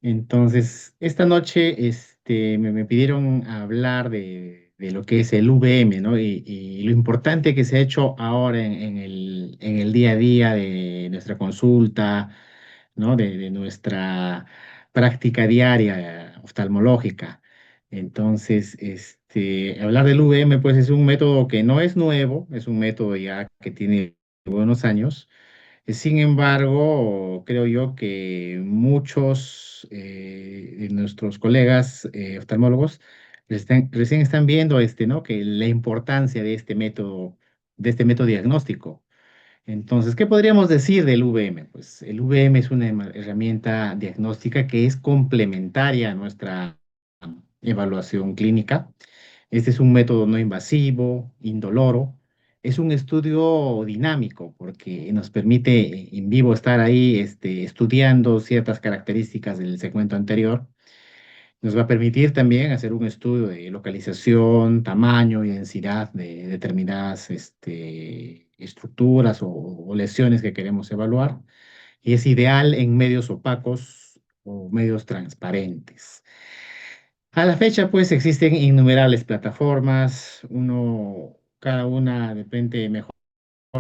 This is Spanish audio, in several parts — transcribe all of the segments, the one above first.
Entonces, esta noche me pidieron hablar de lo que es el VM, ¿no? Y lo importante que se ha hecho ahora en el día a día de nuestra consulta, ¿no? De nuestra práctica diaria oftalmológica. Entonces, hablar del VM, pues es un método que no es nuevo, es un método ya que tiene buenos años. Sin embargo, creo yo que muchos de nuestros colegas oftalmólogos recién están viendo ¿no? Que la importancia de este método diagnóstico. Entonces, ¿qué podríamos decir del VM? Pues el VM es una herramienta diagnóstica que es complementaria a nuestra evaluación clínica. Este es un método no invasivo, indoloro. Es un estudio dinámico porque nos permite en vivo estar ahí estudiando ciertas características del segmento anterior. Nos va a permitir también hacer un estudio de localización, tamaño y densidad de determinadas estructuras o lesiones que queremos evaluar. Y es ideal en medios opacos o medios transparentes. A la fecha, pues existen innumerables plataformas, cada una depende mejor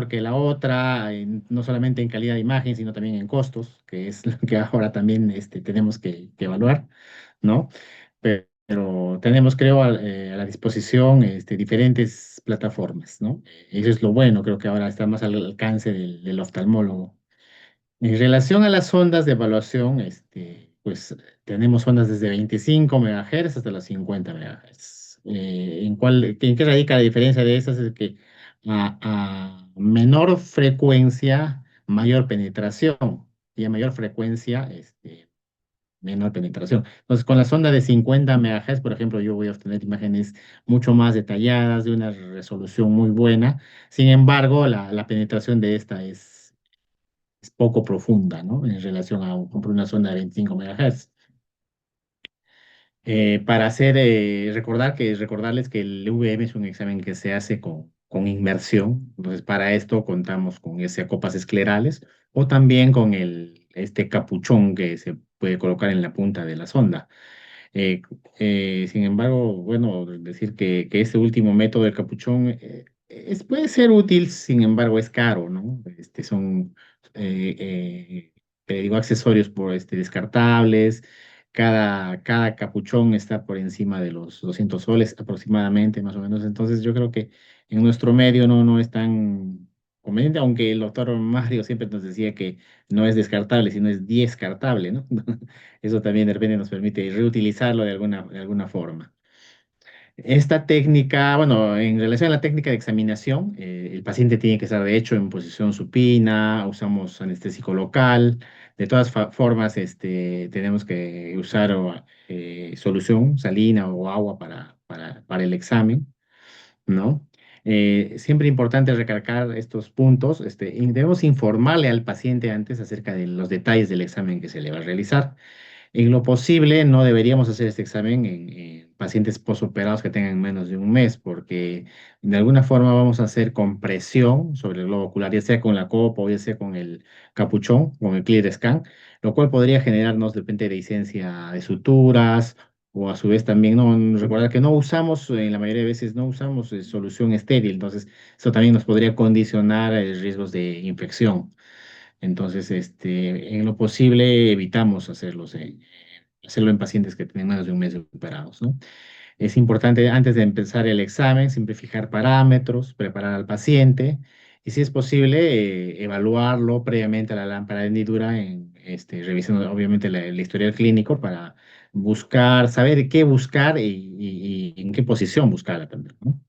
que la otra, no solamente en calidad de imagen, sino también en costos, que es lo que ahora también tenemos que evaluar, ¿no? Pero tenemos, creo, a la disposición diferentes plataformas, ¿no? Eso es lo bueno, creo que ahora está más al alcance del oftalmólogo. En relación a las ondas de evaluación, pues tenemos ondas desde 25 MHz hasta los 50 MHz. ¿En qué radica la diferencia de esas? Es que a menor frecuencia, mayor penetración, y a mayor frecuencia, menor penetración. Entonces, con la sonda de 50 MHz, por ejemplo, yo voy a obtener imágenes mucho más detalladas, de una resolución muy buena. Sin embargo, la penetración de esta es poco profunda, ¿no? En relación a por ejemplo, una sonda de 25 MHz. Recordarles que el VM es un examen que se hace con inmersión. Entonces, para esto contamos con ese copas esclerales o también con este capuchón que se puede colocar en la punta de la sonda. Eh, Sin embargo, bueno, decir que este último método del capuchón puede ser útil, sin embargo, es caro, ¿no? Son, te digo, accesorios descartables. Cada capuchón está por encima de los 200 soles aproximadamente, más o menos. Entonces, yo creo que en nuestro medio no es tan conveniente, aunque el doctor Mario siempre nos decía que no es descartable, sino es descartable, ¿no? Eso también de repente nos permite reutilizarlo de alguna forma. Esta técnica, bueno, en relación a la técnica de examinación, el paciente tiene que estar de hecho en posición supina, usamos anestésico local. De todas formas, tenemos que usar solución salina o agua para el examen, ¿no? Siempre importante recalcar estos puntos. Y debemos informarle al paciente antes acerca de los detalles del examen que se le va a realizar. En lo posible, no deberíamos hacer este examen en pacientes posoperados que tengan menos de un mes, porque de alguna forma vamos a hacer compresión sobre el globo ocular, ya sea con la copa o ya sea con el capuchón, con el clear scan, lo cual podría generarnos de repente dehiscencia de suturas o a su vez también recordar que no usamos, en la mayoría de veces no usamos solución estéril, entonces eso también nos podría condicionar riesgos de infección. Entonces, en lo posible evitamos hacerlo en pacientes que tienen menos de un mes de operados, ¿no? Es importante antes de empezar el examen siempre fijar parámetros, preparar al paciente y si es posible evaluarlo previamente a la lámpara de hendidura revisando obviamente el historial clínico para saber qué buscar y en qué posición buscarla también, ¿no?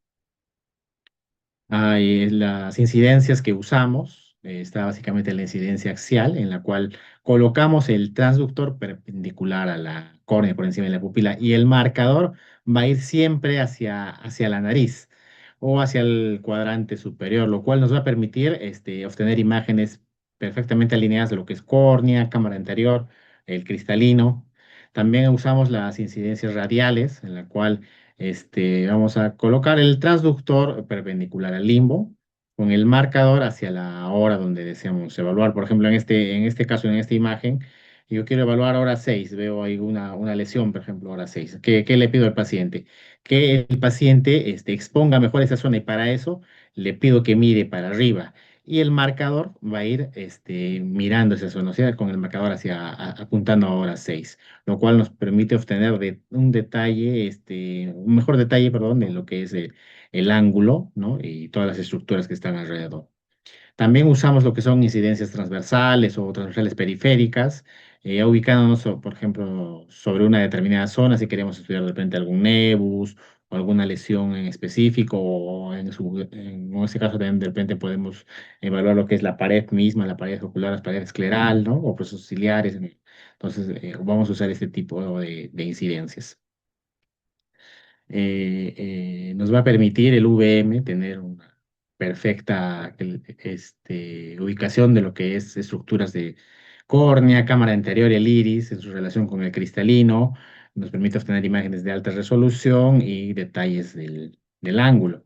Hay las incidencias que usamos, está básicamente la incidencia axial, en la cual colocamos el transductor perpendicular a la córnea por encima de la pupila y el marcador va a ir siempre hacia la nariz o hacia el cuadrante superior, lo cual nos va a permitir obtener imágenes perfectamente alineadas de lo que es córnea, cámara anterior, el cristalino. También usamos las incidencias radiales, en la cual vamos a colocar el transductor perpendicular al limbo con el marcador hacia la hora donde deseamos evaluar. Por ejemplo, en este caso, en esta imagen, y yo quiero evaluar hora 6, veo ahí una lesión, por ejemplo, hora 6. ¿Qué le pido al paciente? Que el paciente exponga mejor esa zona y para eso le pido que mire para arriba. Y el marcador va a ir mirando esa zona, o sea, con el marcador apuntando a hora 6, lo cual nos permite obtener un detalle, un mejor detalle, perdón, de lo que es el ángulo, ¿no? Y todas las estructuras que están alrededor. También usamos lo que son incidencias transversales o transversales periféricas, ubicándonos, por ejemplo, sobre una determinada zona, si queremos estudiar de repente algún nevus o alguna lesión en específico, o en ese caso también de repente podemos evaluar lo que es la pared misma, la pared ocular, la pared escleral, ¿no? O procesos ciliares. Entonces, vamos a usar este tipo de incidencias. Nos va a permitir el VM tener una perfecta ubicación de lo que es estructuras de córnea, cámara anterior y el iris en su relación con el cristalino. Nos permite obtener imágenes de alta resolución y detalles del ángulo.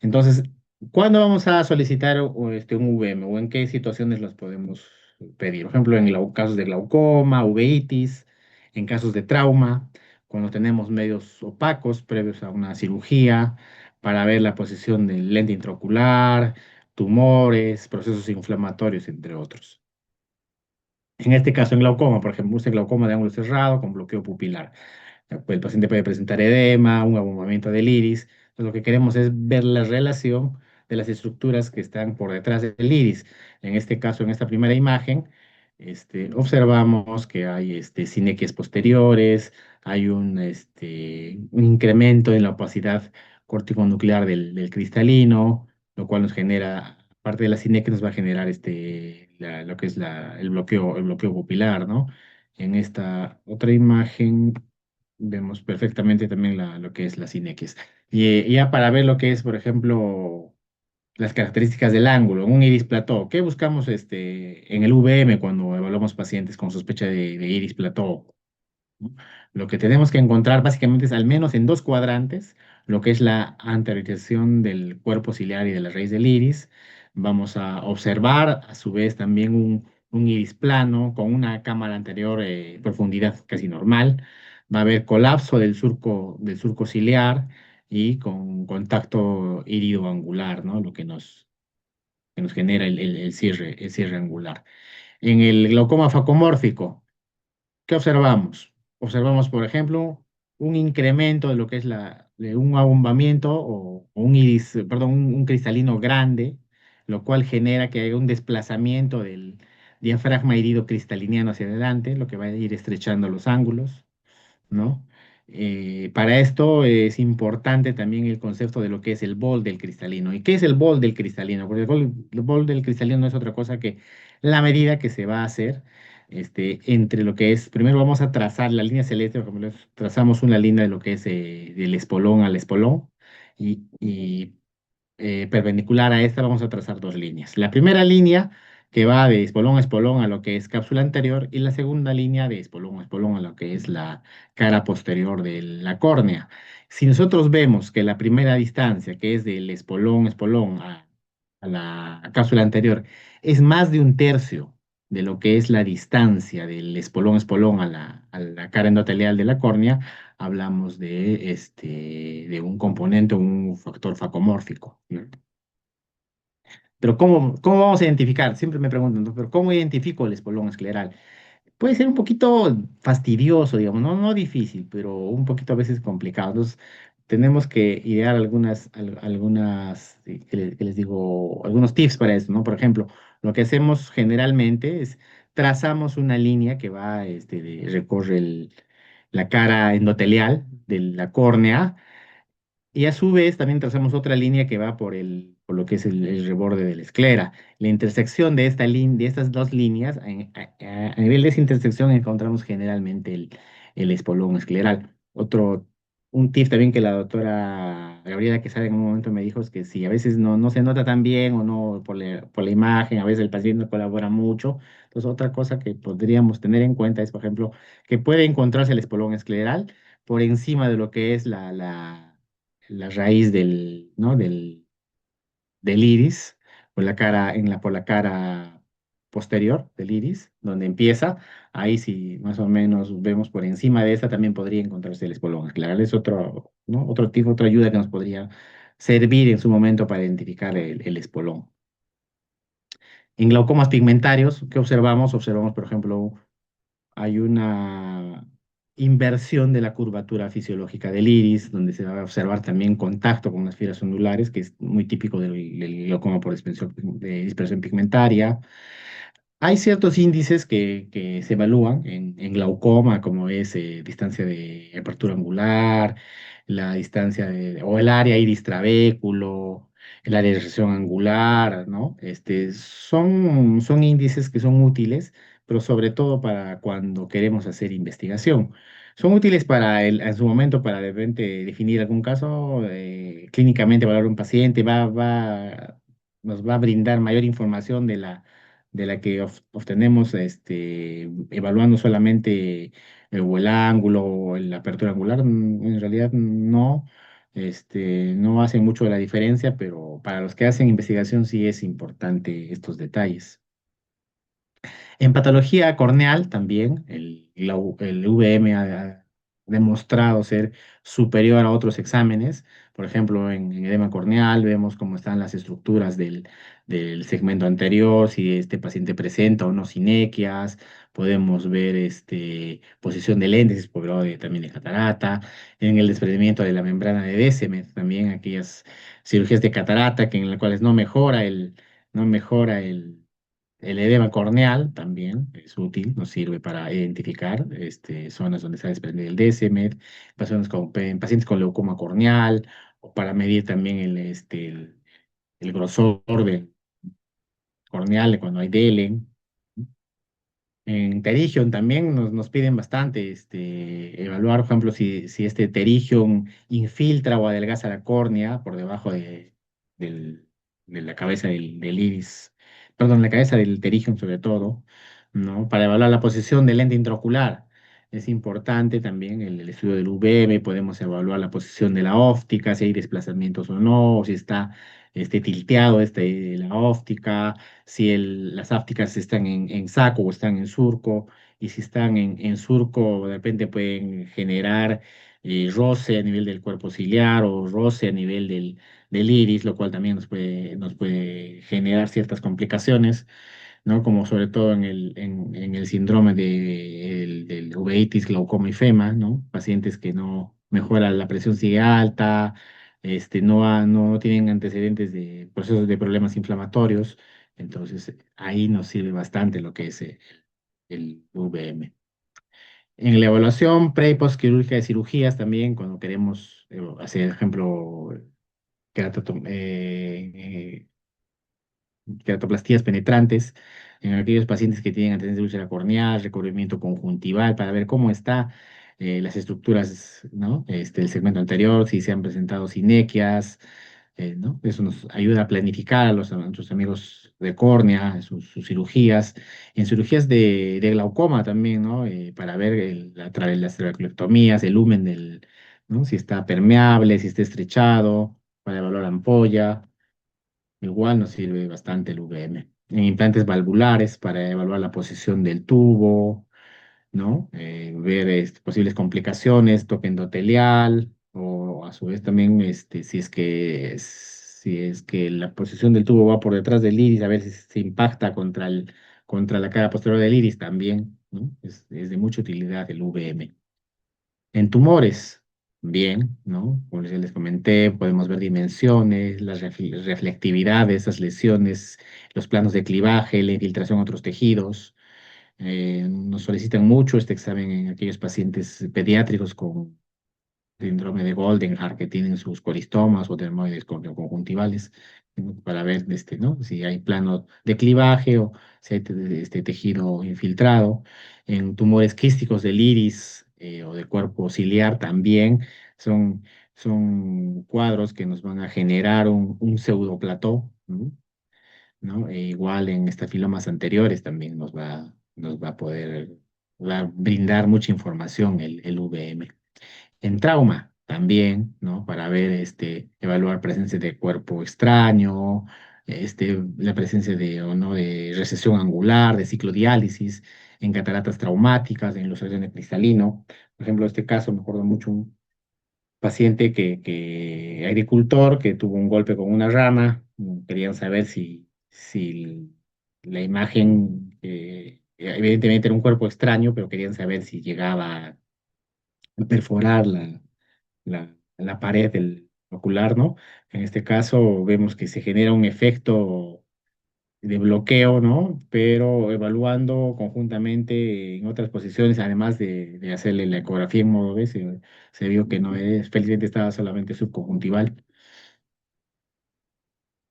Entonces, ¿cuándo vamos a solicitar un VM o en qué situaciones los podemos pedir? Por ejemplo, en casos de glaucoma, uveitis, en casos de trauma cuando tenemos medios opacos previos a una cirugía para ver la posición del lente intraocular, tumores, procesos inflamatorios, entre otros. En este caso, en glaucoma, por ejemplo, este glaucoma de ángulo cerrado con bloqueo pupilar. El paciente puede presentar edema, un abombamiento del iris. Entonces, lo que queremos es ver la relación de las estructuras que están por detrás del iris. En este caso, en esta primera imagen, observamos que hay sinequias posteriores, hay un incremento en la opacidad corticonuclear del cristalino, lo cual nos genera, aparte de la sinequia, nos va a generar lo que es el bloqueo pupilar, ¿no? En esta otra imagen vemos perfectamente también lo que es la cinequis. Y ya para ver lo que es, por ejemplo, las características del ángulo, un iris plató, ¿qué buscamos en el VM cuando evaluamos pacientes con sospecha de iris plató? ¿No? Lo que tenemos que encontrar básicamente es al menos en dos cuadrantes, lo que es la anteriorización del cuerpo ciliar y de la raíz del iris. Vamos a observar a su vez también un iris plano con una cámara anterior profundidad casi normal. Va a haber colapso del surco ciliar y con contacto iridoangular, ¿no? Lo que nos genera el cierre angular. En el glaucoma facomórfico, ¿qué observamos? Observamos, por ejemplo, un incremento de lo que es de un abombamiento o un iris, perdón, un cristalino grande, lo cual genera que haya un desplazamiento del diafragma herido cristaliniano hacia adelante, lo que va a ir estrechando los ángulos. ¿No? Para esto es importante también el concepto de lo que es el bol del cristalino. ¿Y qué es el bol del cristalino? Porque el bol del cristalino no es otra cosa que la medida que se va a hacer entre lo que es, primero vamos a trazar la línea celeste, por ejemplo, trazamos una línea de lo que es del espolón al espolón y perpendicular a esta vamos a trazar dos líneas. La primera línea que va de espolón a espolón a lo que es cápsula anterior y la segunda línea de espolón a espolón a lo que es la cara posterior de la córnea. Si nosotros vemos que la primera distancia, que es del espolón espolón a la cápsula anterior, es más de un tercio de lo que es la distancia del espolón espolón a la cara endotelial de la córnea, hablamos de un componente, un factor facomórfico, ¿no? Pero ¿cómo vamos a identificar? Siempre me preguntan, ¿no? Pero ¿cómo identifico el espolón escleral? Puede ser un poquito fastidioso, digamos, no difícil, pero un poquito a veces complicado. Entonces, tenemos que idear algunas, que les digo, algunos tips para esto, ¿no? Por ejemplo, lo que hacemos generalmente es trazamos una línea que va, recorre la cara endotelial de la córnea y a su vez también trazamos otra línea que va por lo que es el reborde de la esclera. La intersección de estas dos líneas, a nivel de esa intersección encontramos generalmente el espolón escleral. Un tip también que la doctora Gabriela Quesada en un momento me dijo es que si a veces no se nota tan bien o no por la imagen, a veces el paciente no colabora mucho. Entonces otra cosa que podríamos tener en cuenta es, por ejemplo, que puede encontrarse el espolón escleral por encima de lo que es la raíz ¿no? del iris, por la cara posterior del iris, donde empieza. Ahí sí, más o menos vemos por encima de esta también podría encontrarse el espolón escleral. Es otro, ¿no? Otro tipo, otra ayuda que nos podría servir en su momento para identificar el espolón. En glaucomas pigmentarios, ¿qué observamos? Observamos, por ejemplo, hay una inversión de la curvatura fisiológica del iris, donde se va a observar también contacto con las fibras ondulares, que es muy típico del glaucoma por de dispersión pigmentaria. Hay ciertos índices que se evalúan en glaucoma, como es distancia de apertura angular, la distancia o el área iris trabéculo, el área de recesión angular, ¿no? Son índices que son útiles, pero sobre todo para cuando queremos hacer investigación. Son útiles en su momento para de repente definir algún caso, clínicamente evaluar un paciente, nos va a brindar mayor información de la que obtenemos evaluando solamente o el ángulo o la apertura angular. En realidad no hacen mucho de la diferencia, pero para los que hacen investigación sí es importante estos detalles. En patología corneal también, el VM ha demostrado ser superior a otros exámenes. Por ejemplo, en edema corneal vemos cómo están las estructuras del segmento anterior, si este paciente presenta o no sinequias. Podemos ver posición de lentes, por lado también de catarata, en el desprendimiento de la membrana de Descemet, también aquellas cirugías de catarata en las cuales no mejora el edema corneal también es útil, nos sirve para identificar zonas donde se ha desprendido el DSMED, en pacientes con leucoma corneal, o para medir también el grosor corneal de cuando hay DELEN. En Terigion también nos piden bastante evaluar, por ejemplo, si este Terigion infiltra o adelgaza la córnea por debajo del- de la cabeza del iris, perdón, la cabeza del Terigion sobre todo, ¿no? Para evaluar la posición del lente intraocular. Es importante también el estudio del UVM, podemos evaluar la posición de la óptica, si hay desplazamientos o no, o si está tilteado la óptica, si las ápticas están en saco o están en surco, y si están en surco, de repente pueden generar roce a nivel del cuerpo ciliar o roce a nivel del iris, lo cual también nos puede generar ciertas complicaciones, ¿no? Como sobre todo en el síndrome del uveitis, glaucoma y fema, ¿no? Pacientes que no mejoran la presión sigue alta, no tienen antecedentes de procesos de problemas inflamatorios, entonces ahí nos sirve bastante lo que es el VM. En la evaluación pre y postquirúrgica de cirugías también, cuando queremos hacer, por ejemplo, queratotom- eh, eh, queratoplastías penetrantes en aquellos pacientes que tienen antecedentes de úlcera corneal, recubrimiento conjuntival, para ver cómo está las estructuras, ¿no? El segmento anterior, si se han presentado sinequias, ¿no? Eso nos ayuda a planificar a nuestros amigos de córnea, sus cirugías. En cirugías de glaucoma también, ¿no? Para ver a través de las trabeculectomías, el lumen ¿no? Si está permeable, si está estrechado, para evaluar ampolla. Igual nos sirve bastante el VM. En implantes valvulares para evaluar la posición del tubo, ¿no? Ver posibles complicaciones, toque endotelial, o a su vez también si es que la posición del tubo va por detrás del iris, a ver si se impacta contra la cara posterior del iris también, ¿no? Es de mucha utilidad el VM. En tumores, bien, ¿no? Como les comenté, podemos ver dimensiones, la reflectividad de esas lesiones, los planos de clivaje, la infiltración a otros tejidos. Nos solicitan mucho este examen en aquellos pacientes pediátricos con síndrome de Goldenhar que tienen sus coristomas o dermoides conjuntivales, ¿no? Para ver ¿no? Si hay plano de clivaje o si hay tejido infiltrado. En tumores quísticos del iris o del cuerpo ciliar también son, son cuadros que nos van a generar un pseudoplató, ¿no? ¿No? Igual en estafilomas anteriores también nos va a poder brindar mucha información el VM. En trauma también, ¿no? Para ver, evaluar presencia de cuerpo extraño, la presencia de, o no, de recesión angular, de ciclodiálisis, en cataratas traumáticas, en los de cristalino. Por ejemplo, este caso me acuerdo mucho un paciente agricultor que tuvo un golpe con una rama. Querían saber si la imagen, evidentemente era un cuerpo extraño, pero querían saber si llegaba a perforar la pared del ocular, ¿no? En este caso vemos que se genera un efecto de bloqueo, ¿no? Pero evaluando conjuntamente en otras posiciones, además de hacerle la ecografía en modo B, se vio que no es, felizmente estaba solamente subconjuntival.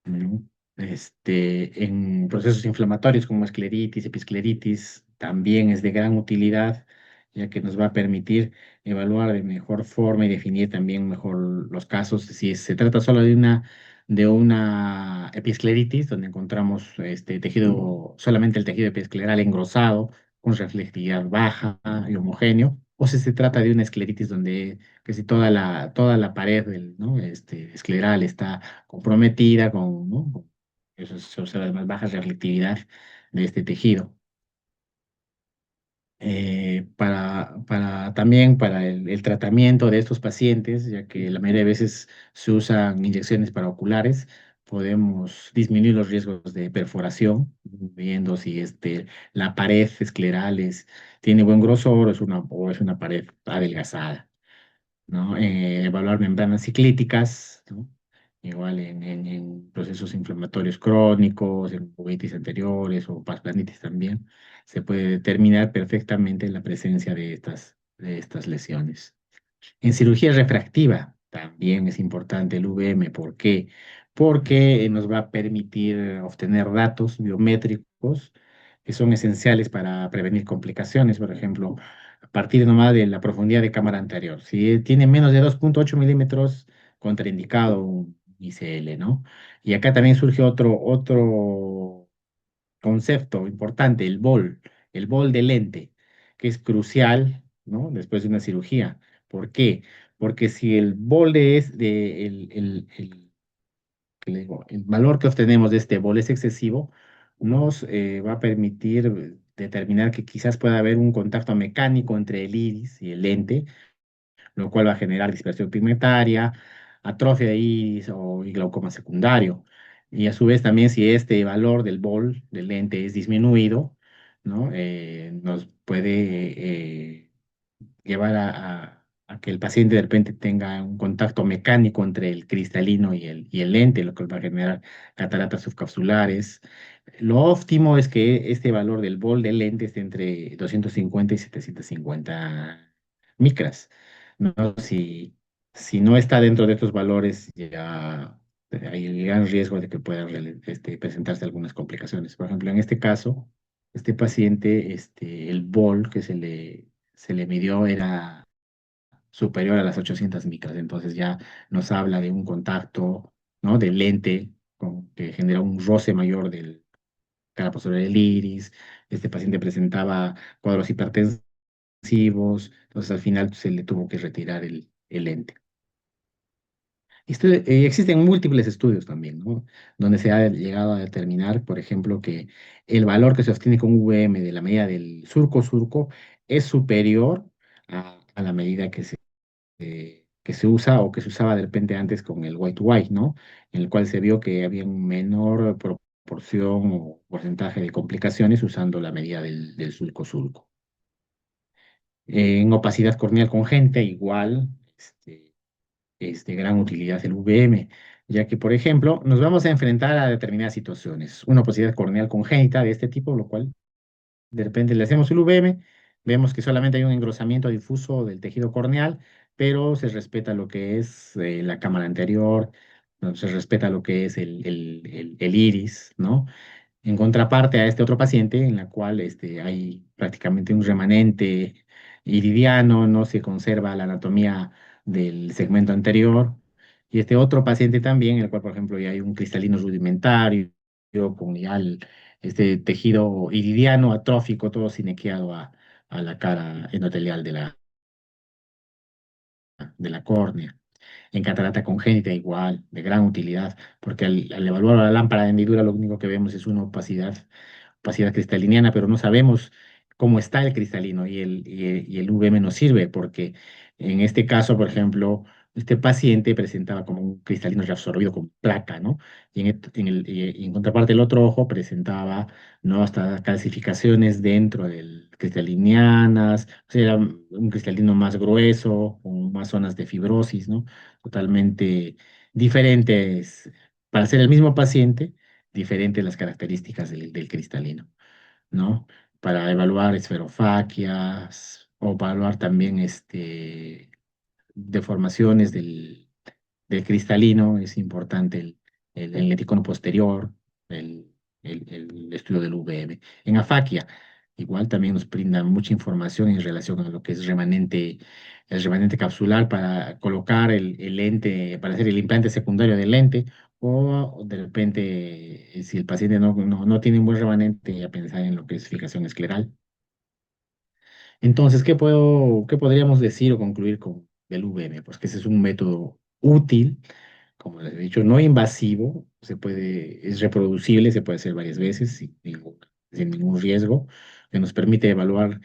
¿No? En procesos inflamatorios como escleritis, episcleritis, también es de gran utilidad, ya que nos va a permitir evaluar de mejor forma y definir también mejor los casos. Si se trata solo de una episcleritis, donde encontramos solamente el tejido episcleral engrosado, con reflectividad baja y homogéneo, o si se trata de una escleritis donde que si toda la pared ¿no? Escleral está comprometida ¿no? Eso se observa además baja reflectividad de este tejido. También para el tratamiento de estos pacientes, ya que la mayoría de veces se usan inyecciones paraoculares, podemos disminuir los riesgos de perforación, viendo si la pared escleral tiene buen grosor o es una pared adelgazada. ¿No? Evaluar membranas ciclíticas, ¿no? Igual en procesos inflamatorios crónicos, en uveitis anteriores o pasplanditis también, se puede determinar perfectamente la presencia de estas lesiones. En cirugía refractiva también es importante el VM. ¿Por qué? Porque nos va a permitir obtener datos biométricos que son esenciales para prevenir complicaciones. Por ejemplo, a partir nomás de la profundidad de cámara anterior. Si tiene menos de 2,8 milímetros, contraindicado un ICL, ¿no? Y acá también surge otro concepto importante, el bol de lente, que es crucial, ¿no? Después de una cirugía. ¿Por qué? Porque si el bol es de ¿qué le digo? El valor que obtenemos de este bol es excesivo, nos va a permitir determinar que quizás pueda haber un contacto mecánico entre el iris y el lente, lo cual va a generar dispersión pigmentaria, atrofia de iris y glaucoma secundario. Y a su vez también si este valor del bol del lente es disminuido, ¿no? Nos puede llevar a que el paciente de repente tenga un contacto mecánico entre el cristalino y el lente, lo que va a generar cataratas subcapsulares. Lo óptimo es que este valor del bol del lente esté entre 250 y 750 micras, ¿no? Si no está dentro de estos valores, ya hay el gran riesgo de que puedan presentarse algunas complicaciones. Por ejemplo, en este caso, este paciente, el bol que se le midió era superior a las 800 micras, entonces ya nos habla de un contacto, ¿no? Del lente que genera un roce mayor del cara posterior del iris. Este paciente presentaba cuadros hipertensivos, entonces al final se le tuvo que retirar el lente. Existen múltiples estudios también, ¿no? Donde se ha llegado a determinar, por ejemplo, que el valor que se obtiene con VM de la medida del surco-surco es superior a la medida que se usa o que se usaba de repente antes con el white-white, ¿no? En el cual se vio que había un menor proporción o porcentaje de complicaciones usando la medida del surco-surco. En opacidad corneal congénita, igual, es de gran utilidad el VM, ya que, por ejemplo, nos vamos a enfrentar a determinadas situaciones. Una opacidad corneal congénita de este tipo, lo cual de repente le hacemos el VM, vemos que solamente hay un engrosamiento difuso del tejido corneal, pero se respeta lo que es la cámara anterior, no se respeta lo que es el iris, ¿no? En contraparte a este otro paciente, en la cual hay prácticamente un remanente iridiano, no se conserva la anatomía del segmento anterior. Y este otro paciente también, en el cual, por ejemplo, ya hay un cristalino rudimentario, con ya este tejido iridiano atrófico, todo sinequeado a la cara endotelial de la córnea. en catarata congénita igual, de gran utilidad, porque al evaluar la lámpara de hendidura lo único que vemos es una opacidad cristaliniana, pero no sabemos cómo está el cristalino y el UVM nos sirve porque en este caso, por ejemplo, este paciente presentaba como un cristalino reabsorbido con placa, ¿no? Y en contraparte el otro ojo presentaba, ¿no? Hasta calcificaciones dentro del cristalinianas, o sea, era un cristalino más grueso, con más zonas de fibrosis, ¿no? Totalmente diferentes, para ser el mismo paciente, diferentes las características del cristalino, ¿no? Para evaluar esferofaquias o evaluar también deformaciones del cristalino, es importante el lenticono posterior, el, el estudio del VM. En afaquia, igual también nos brinda mucha información en relación a lo que es el remanente capsular para colocar el lente, para hacer el implante secundario del lente, o de repente, si el paciente no tiene un buen remanente, ya pensar en lo que es fijación escleral. Entonces, qué podríamos decir o concluir con el VM? Pues que ese es un método útil, como les he dicho, no invasivo, es reproducible, se puede hacer varias veces sin ningún riesgo, que nos permite evaluar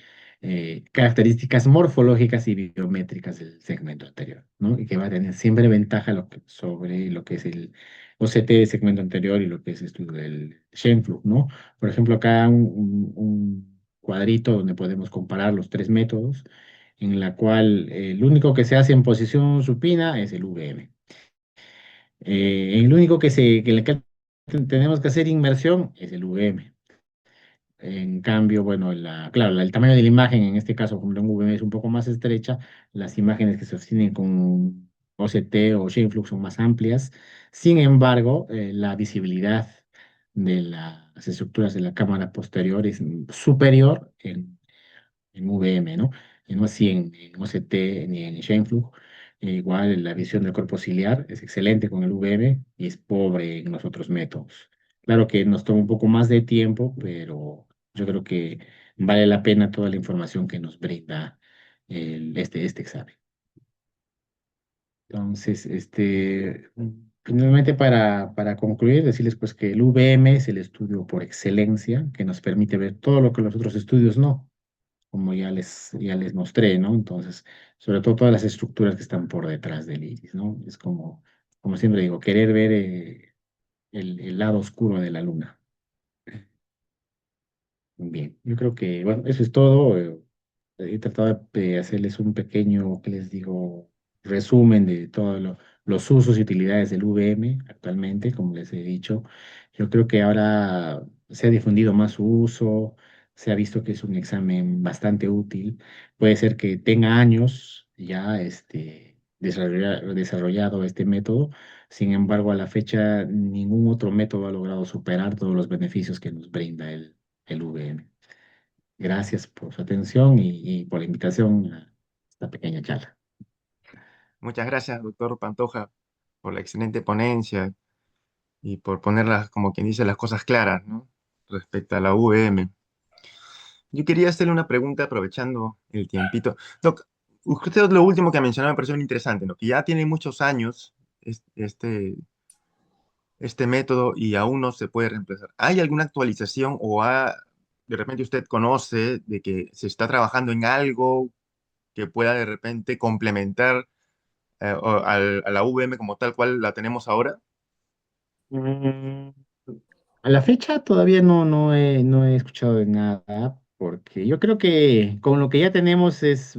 características morfológicas y biométricas del segmento anterior, ¿no? Y que va a tener siempre ventaja sobre lo que es el OCT del segmento anterior y lo que es estudio del Scheimpflug, ¿no? Por ejemplo, acá un cuadrito donde podemos comparar los tres métodos, en la cual el único que se hace en posición supina es el VM. El único que en el que tenemos que hacer inmersión es el VM. En cambio, bueno, claro, el tamaño de la imagen, en este caso, como un VM es un poco más estrecha, las imágenes que se obtienen con OCT o Scheimpflug son más amplias. Sin embargo, la visibilidad de las estructuras de la cámara posterior es superior en VM, ¿no? Y no así en OCT ni en Scheimpflug. Igual la visión del cuerpo ciliar es excelente con el VM y es pobre en los otros métodos. Claro que nos toma un poco más de tiempo, pero yo creo que vale la pena toda la información que nos brinda este examen. Entonces, finalmente para concluir, decirles pues que el VM es el estudio por excelencia que nos permite ver todo lo que los otros estudios no, como ya les mostré, ¿no? Entonces, sobre todo todas las estructuras que están por detrás del iris, ¿no? Es como siempre digo, querer ver el lado oscuro de la luna. Bien, yo creo que, bueno, eso es todo. He tratado de hacerles un pequeño, ¿qué les digo? Resumen de todos los usos y utilidades del VM actualmente, como les he dicho. Yo creo que ahora se ha difundido más su uso, se ha visto que es un examen bastante útil. Puede ser que tenga años ya desarrollado este método. Sin embargo, a la fecha, ningún otro método ha logrado superar todos los beneficios que nos brinda el VM. Gracias por su atención y por la invitación a esta pequeña charla. Muchas gracias, doctor Pantoja, por la excelente ponencia y por ponerlas, como quien dice, las cosas claras, ¿no? Respecto a la VM. Yo quería hacerle una pregunta aprovechando el tiempito. Doc, usted lo último que mencionó me pareció muy interesante, ¿no? Que ya tiene muchos años este método y aún no se puede reemplazar. ¿Hay alguna actualización de repente usted conoce de que se está trabajando en algo que pueda de repente complementar a la VM como tal cual la tenemos ahora? Mm, A la fecha todavía no he escuchado de nada, porque yo creo que con lo que ya tenemos es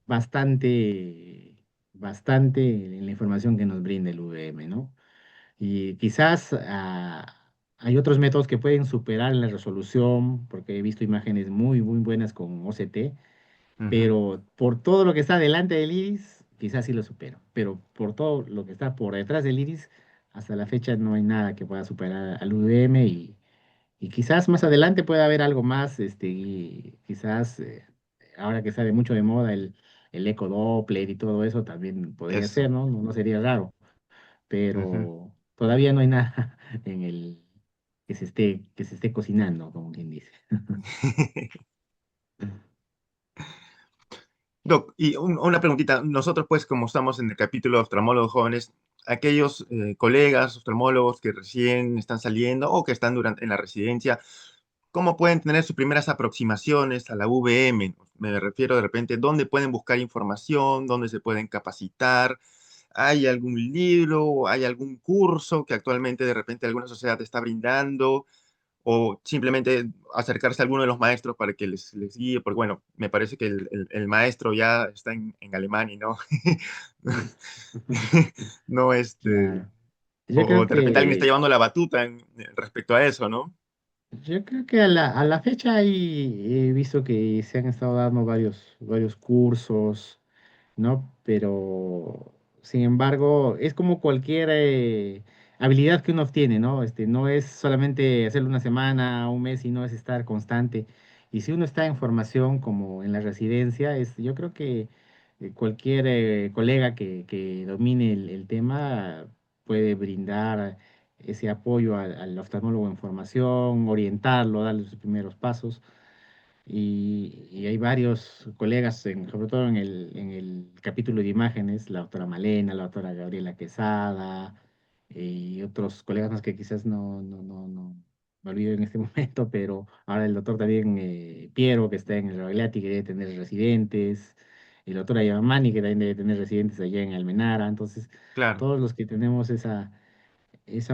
bastante la información que nos brinda el VM, ¿no? Y quizás hay otros métodos que pueden superar la resolución, porque he visto imágenes muy, muy buenas con OCT, Ujú. pero por todo lo que está delante del iris, quizás sí lo supero, pero por todo lo que está por detrás del iris, hasta la fecha no hay nada que pueda superar al UVM y quizás más adelante pueda haber algo más, y quizás ahora que está de mucho de moda el eco Doppler y todo eso también podría ser, Eso. ¿no? No sería raro, Ujú. pero todavía no hay nada en el que se esté cocinando, como quien dice. Doc, y una preguntita. Nosotros, pues, como estamos en el capítulo de oftalmólogos jóvenes, aquellos colegas oftalmólogos que recién están saliendo o que están en la residencia, ¿cómo pueden tener sus primeras aproximaciones a la VM? Me refiero de repente, ¿dónde pueden buscar información? ¿Dónde se pueden capacitar? ¿Hay algún libro? ¿Hay algún curso que actualmente de repente alguna sociedad te está brindando? O simplemente acercarse a alguno de los maestros para que les guíe, porque bueno, me parece que el maestro ya está en Alemania y no, no Claro. Yo creo o de repente alguien está que llevando la batuta respecto a eso, ¿no? Yo creo que a la fecha ahí he visto que se han estado dando varios cursos, ¿no? Pero, sin embargo, es como cualquier habilidad que uno obtiene, ¿no? No es solamente hacerlo una semana, un mes, sino es estar constante. Y si uno está en formación, como en la residencia, yo creo que cualquier colega que domine el tema puede brindar ese apoyo al oftalmólogo en formación, orientarlo, darle sus primeros pasos. Y hay varios colegas, sobre todo en el capítulo de imágenes, la doctora Malena, la doctora Gabriela Quesada, y otros colegas más que quizás no me olvido en este momento, pero ahora el doctor también Piero, que está en el Rebagliati, que debe tener residentes, el doctor Ayamani, que también debe tener residentes allá en Almenara. Entonces, Claro, todos los que tenemos esa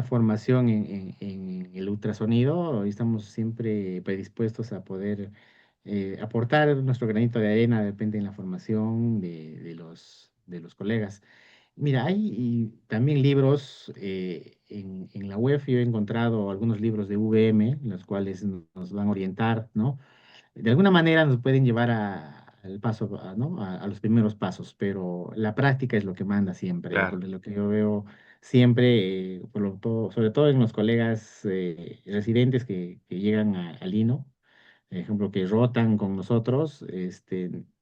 formación en el ultrasonido, estamos siempre predispuestos a poder aportar nuestro granito de arena, depende en la formación de los colegas. Mira, hay también libros en la web. Yo he encontrado algunos libros de VM, los cuales nos van a orientar, ¿no? De alguna manera nos pueden llevar al paso, ¿no? A los primeros pasos, pero la práctica es lo que manda siempre, claro. por lo que yo veo siempre, sobre todo en los colegas residentes que llegan al INO, por ejemplo, que rotan con nosotros.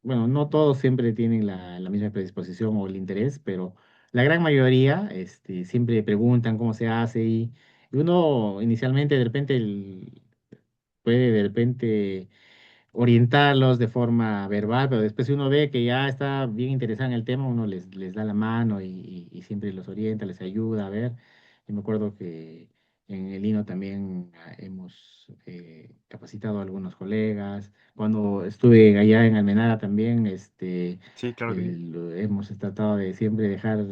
Bueno, no todos siempre tienen la misma predisposición o el interés, pero la gran mayoría siempre preguntan cómo se hace, y uno inicialmente de repente puede de repente orientarlos de forma verbal, pero después si uno ve que ya está bien interesado en el tema, uno les da la mano y siempre los orienta, les ayuda a ver. Yo me acuerdo que en el INO también hemos capacitado a algunos colegas. Cuando estuve allá en Almenara también, Sí, claro que sí. hemos tratado de siempre dejar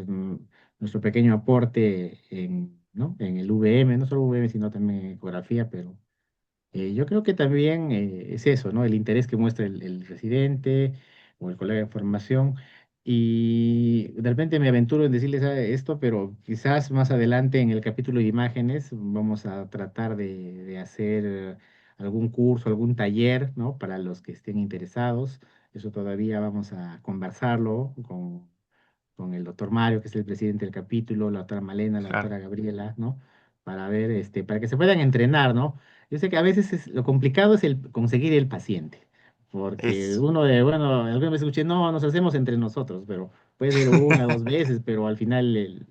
nuestro pequeño aporte ¿no? En el VM, no solo VM, sino también en ecografía, pero yo creo que también es eso, ¿no? El interés que muestra el residente o el colega de formación. Y de repente me aventuro en decirles esto, pero quizás más adelante en el capítulo de imágenes vamos a tratar de hacer algún curso, algún taller, ¿no? Para los que estén interesados. Eso todavía vamos a conversarlo con el doctor Mario, que es el presidente del capítulo, la doctora Malena, la Claro. doctora Gabriela, ¿no? Para ver, para que se puedan entrenar, ¿no? Yo sé que a veces lo complicado es el conseguir el paciente, porque Es, uno de, bueno, alguna vez escuché, no, nos hacemos entre nosotros, pero puede ser una, dos veces, pero al final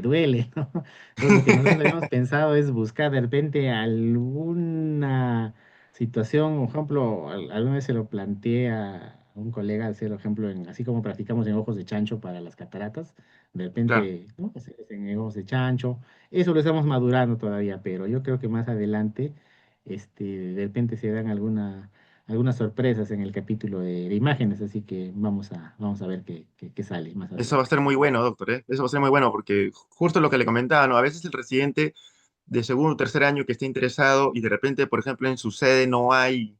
duele, ¿no? Entonces lo que nosotros habíamos pensado es buscar de repente alguna situación, por ejemplo, alguna vez se lo planteé a un colega, hacer ejemplo, así como practicamos en ojos de chancho para las cataratas, de claro. repente, ¿no? Hacer en ojos de chancho. Eso lo estamos madurando todavía, pero yo creo que más adelante, de repente se dan algunas sorpresas en el capítulo de imágenes, así que vamos a ver qué sale más Eso va a adelante. ser muy bueno, doctor, ¿eh? Eso va a ser muy bueno porque justo lo que le comentaba, ¿no? A veces el residente de segundo o tercer año que esté interesado y de repente, por ejemplo, en su sede no hay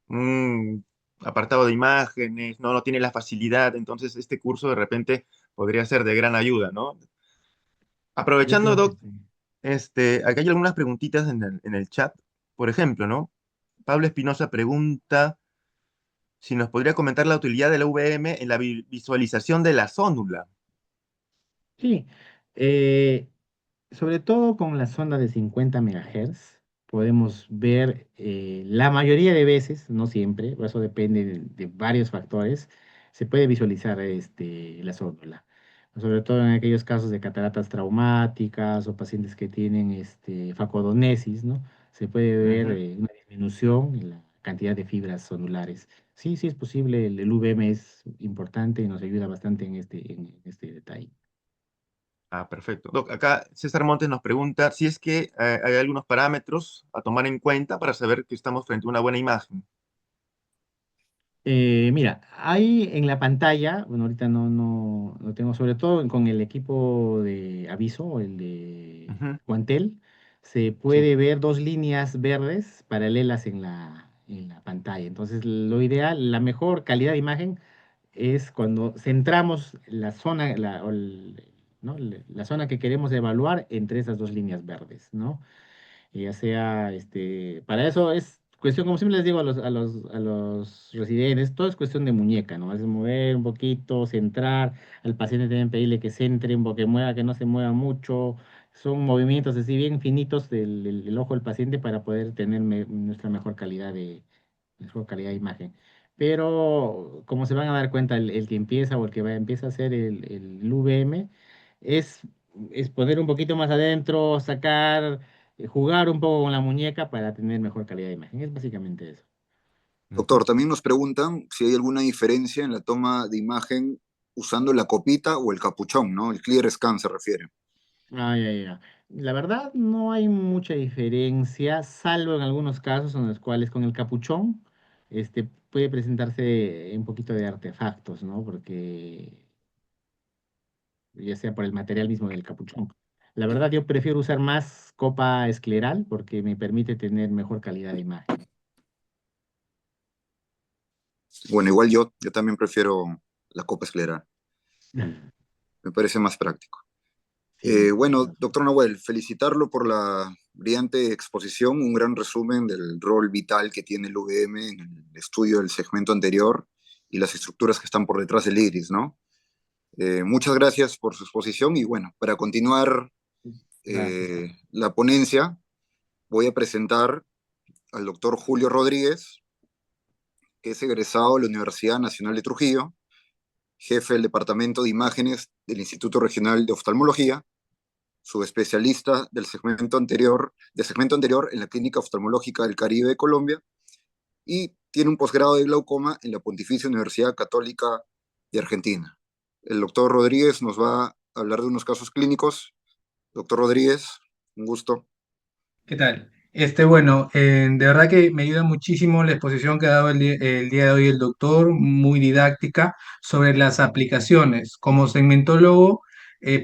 un apartado de imágenes, no tiene la facilidad, entonces este curso de repente podría ser de gran ayuda, ¿no? Yo Aprovechando, creo que Doc, sí. acá hay algunas preguntitas en el chat. Por ejemplo, ¿no? Pablo Espinosa pregunta si nos podría comentar la utilidad de la VM en la visualización de la zónula. Sí, eh, sobre todo con la sonda de 50 MHz, podemos ver la mayoría de veces, no siempre, eso depende de varios factores, se puede visualizar la zónula. Sobre todo en aquellos casos de cataratas traumáticas o pacientes que tienen facodonesis, ¿no? Se puede ver Ujú, una disminución cantidad de fibras zonulares. Sí, sí es posible, el UVM es importante y nos ayuda bastante en este detalle. Ah, perfecto. Doc, acá César Montes nos pregunta si es que hay algunos parámetros a tomar en cuenta para saber que estamos frente a una buena imagen. Mira, hay en la pantalla, bueno, ahorita no tengo, sobre todo con el equipo de aviso, el de Ujú, Guantel, se sí. puede ver dos líneas verdes paralelas en la pantalla. Entonces, lo ideal, la mejor calidad de imagen es cuando centramos la zona, ¿no? La zona que queremos evaluar entre esas dos líneas verdes, ¿no? Ya sea, para eso es cuestión, como siempre les digo a los residentes, todo es cuestión de muñeca, ¿no? Es mover un poquito, centrar, al paciente también pedirle que centre un poco, que mueva, que no se mueva mucho, son movimientos así bien finitos del ojo del paciente para poder tener nuestra mejor calidad de imagen. Pero como se van a dar cuenta, el que empieza o el que empieza a hacer el VM es, es poner un poquito más adentro, sacar, jugar un poco con la muñeca para tener mejor calidad de imagen. Es básicamente eso. Ujú. Doctor, también nos preguntan si hay alguna diferencia en la toma de imagen usando la copita o el capuchón, ¿no? El clear scan se refiere. Ah, ya, ya. La verdad no hay mucha diferencia, salvo en algunos casos en los cuales con el capuchón puede presentarse un poquito de artefactos, ¿no? Porque ya sea por el material mismo del capuchón. La verdad, yo prefiero usar más copa escleral porque me permite tener mejor calidad de imagen. Bueno, igual yo también prefiero la copa escleral, me parece más práctico. Sí, sí, Bueno, doctor Nahuel, felicitarlo por la brillante exposición, un gran resumen del rol vital que tiene el UVM en el estudio del segmento anterior y las estructuras que están por detrás del iris, ¿no? Muchas gracias por su exposición y bueno, para continuar gracias. la ponencia, voy a presentar al doctor Julio Rodríguez, que es egresado de la Universidad Nacional de Trujillo, jefe del Departamento de Imágenes del Instituto Regional de Oftalmología, subespecialista del segmento anterior en la Clínica Oftalmológica del Caribe de Colombia y tiene un posgrado de glaucoma en la Pontificia Universidad Católica de Argentina. El doctor Rodríguez nos va a hablar de unos casos clínicos. Doctor Rodríguez, un gusto. ¿Qué tal? Bueno, de verdad que me ayuda muchísimo la exposición que ha dado el día de hoy el doctor, muy didáctica, sobre las aplicaciones. Como segmentólogo,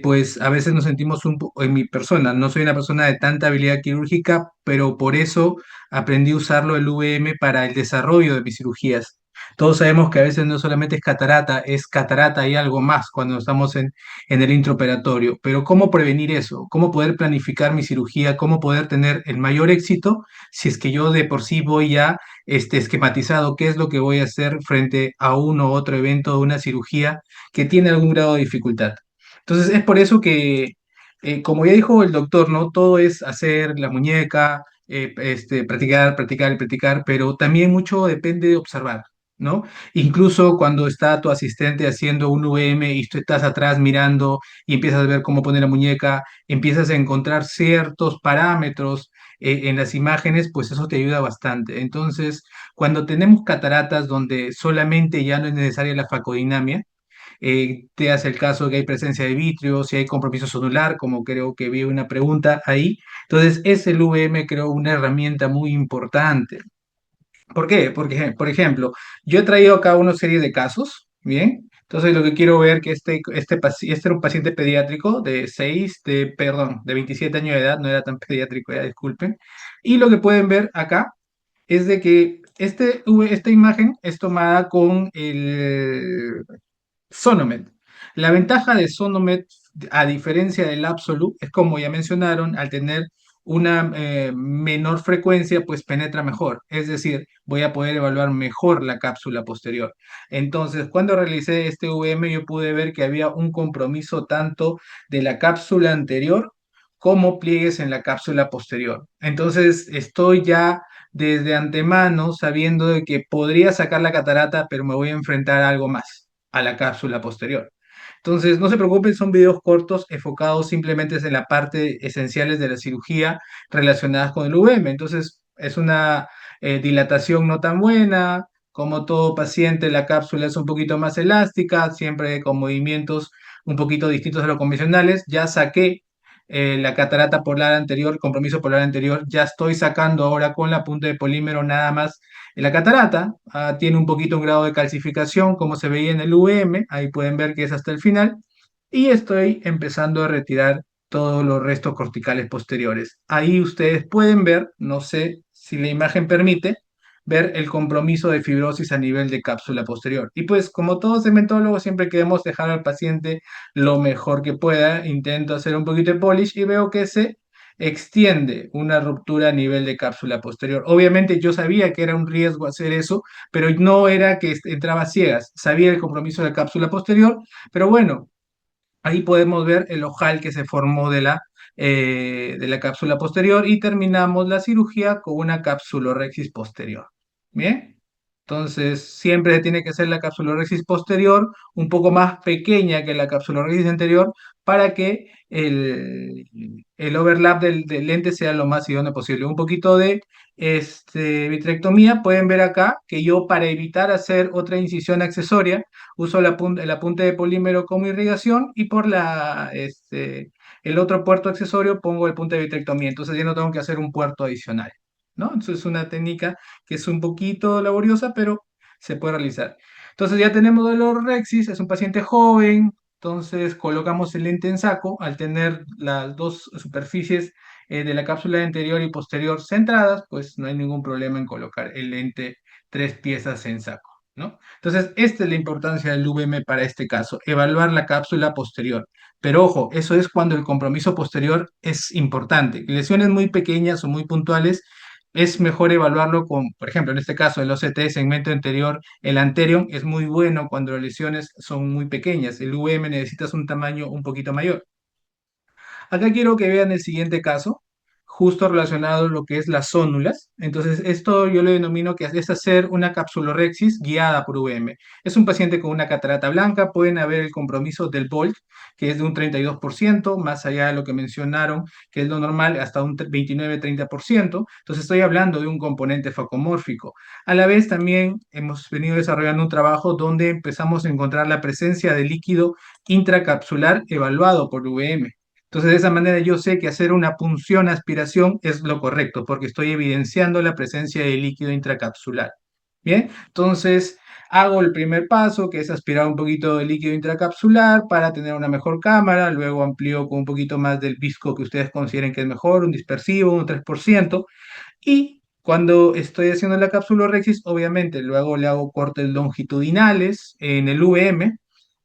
pues a veces nos sentimos en mi persona, no soy una persona de tanta habilidad quirúrgica, pero por eso aprendí a usarlo el VM para el desarrollo de mis cirugías. Todos sabemos que a veces no solamente es catarata y algo más cuando estamos en el intraoperatorio. Pero ¿cómo prevenir eso? ¿Cómo poder planificar mi cirugía? ¿Cómo poder tener el mayor éxito si es que yo de por sí voy ya esquematizado qué es lo que voy a hacer frente a uno u otro evento de una cirugía que tiene algún grado de dificultad? Entonces es por eso que, como ya dijo el doctor, ¿no? Todo es hacer la muñeca, practicar, practicar y practicar, pero también mucho depende de observar. ¿No? Incluso cuando está tu asistente haciendo un VM y tú estás atrás mirando y empiezas a ver cómo poner la muñeca, empiezas a encontrar ciertos parámetros en las imágenes, pues eso te ayuda bastante. Entonces, cuando tenemos cataratas donde solamente ya no es necesaria la facodinamia, te hace el caso de que hay presencia de vitrio, si hay compromiso sonular, como creo que vi una pregunta ahí. Entonces, es el VM, creo, una herramienta muy importante. ¿Por qué? Porque, por ejemplo, yo he traído acá una serie de casos, ¿bien? Entonces lo que quiero ver que este era un paciente pediátrico de 27 años de edad, no era tan pediátrico, ya disculpen. Y lo que pueden ver acá es de que esta imagen es tomada con el Sonomet. La ventaja de Sonomet, a diferencia del Absolute, es como ya mencionaron, al tener una menor frecuencia, pues penetra mejor. Es decir, voy a poder evaluar mejor la cápsula posterior. Entonces, cuando realicé este VM, yo pude ver que había un compromiso tanto de la cápsula anterior como pliegues en la cápsula posterior. Entonces, estoy ya desde antemano sabiendo de que podría sacar la catarata, pero me voy a enfrentar a algo más, a la cápsula posterior. Entonces, no se preocupen, son videos cortos enfocados simplemente en la parte esenciales de la cirugía relacionadas con el VM. Entonces, dilatación no tan buena. Como todo paciente, la cápsula es un poquito más elástica, siempre con movimientos un poquito distintos a los convencionales. Ya saqué la catarata polar anterior, compromiso polar anterior, ya estoy sacando ahora con la punta de polímero nada más la catarata. Tiene un poquito un grado de calcificación, como se veía en el UVM, ahí pueden ver que es hasta el final, y estoy empezando a retirar todos los restos corticales posteriores. Ahí ustedes pueden ver, no sé si la imagen permite, ver el compromiso de fibrosis a nivel de cápsula posterior. Y pues como todo segmentólogo, siempre queremos dejar al paciente lo mejor que pueda. Intento hacer un poquito de polish y veo que se extiende una ruptura a nivel de cápsula posterior. Obviamente yo sabía que era un riesgo hacer eso, pero no era que entraba a ciegas. Sabía el compromiso de la cápsula posterior, pero bueno, ahí podemos ver el ojal que se formó de la cápsula posterior y terminamos la cirugía con una capsulorhexis posterior. ¿Bien? Entonces, siempre se tiene que hacer la capsulorhexis posterior un poco más pequeña que la capsulorhexis anterior para que el overlap del lente sea lo más idóneo posible. Un poquito de vitrectomía. Pueden ver acá que yo, para evitar hacer otra incisión accesoria, uso la punta de polímero como irrigación, y por el otro puerto accesorio pongo el punto de vitrectomía. Entonces ya no tengo que hacer un puerto adicional, ¿no? Entonces es una técnica que es un poquito laboriosa, pero se puede realizar. Entonces ya tenemos el orexis, es un paciente joven. Entonces colocamos el lente en saco. Al tener las dos superficies de la cápsula anterior y posterior centradas, pues no hay ningún problema en colocar el lente 3 piezas en saco, ¿no? Entonces, esta es la importancia del VM para este caso, evaluar la cápsula posterior. Pero ojo, eso es cuando el compromiso posterior es importante. Lesiones muy pequeñas o muy puntuales, es mejor evaluarlo con, por ejemplo, en este caso, el OCT, segmento anterior, el anterior es muy bueno cuando las lesiones son muy pequeñas. El VM necesitas un tamaño un poquito mayor. Acá quiero que vean el siguiente caso, justo relacionado a lo que es las zónulas. Entonces, esto yo le denomino que es hacer una capsulorhexis guiada por VM. Es un paciente con una catarata blanca. Pueden haber el compromiso del BOLT, que es de un 32%, más allá de lo que mencionaron, que es lo normal, hasta un 29-30%. Entonces, estoy hablando de un componente facomórfico. A la vez, también hemos venido desarrollando un trabajo donde empezamos a encontrar la presencia de líquido intracapsular evaluado por VM. Entonces, de esa manera yo sé que hacer una punción aspiración es lo correcto, porque estoy evidenciando la presencia de líquido intracapsular. Bien, entonces hago el primer paso, que es aspirar un poquito de líquido intracapsular para tener una mejor cámara. Luego amplío con un poquito más del visco que ustedes consideren que es mejor, un dispersivo, un 3%. Y cuando estoy haciendo la capsulorhexis, obviamente luego le hago cortes longitudinales en el VM.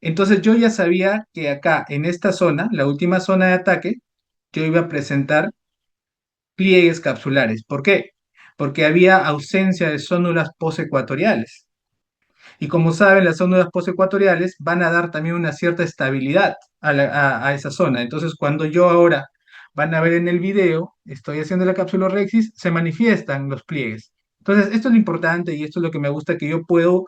Entonces yo ya sabía que acá, en esta zona, la última zona de ataque, yo iba a presentar pliegues capsulares. ¿Por qué? Porque había ausencia de zónulas postecuatoriales. Y como saben, las zónulas postecuatoriales van a dar también una cierta estabilidad a esa zona. Entonces, cuando yo ahora van a ver en el video, estoy haciendo la capsulorhexis, se manifiestan los pliegues. Entonces, esto es lo importante y esto es lo que me gusta, que yo puedo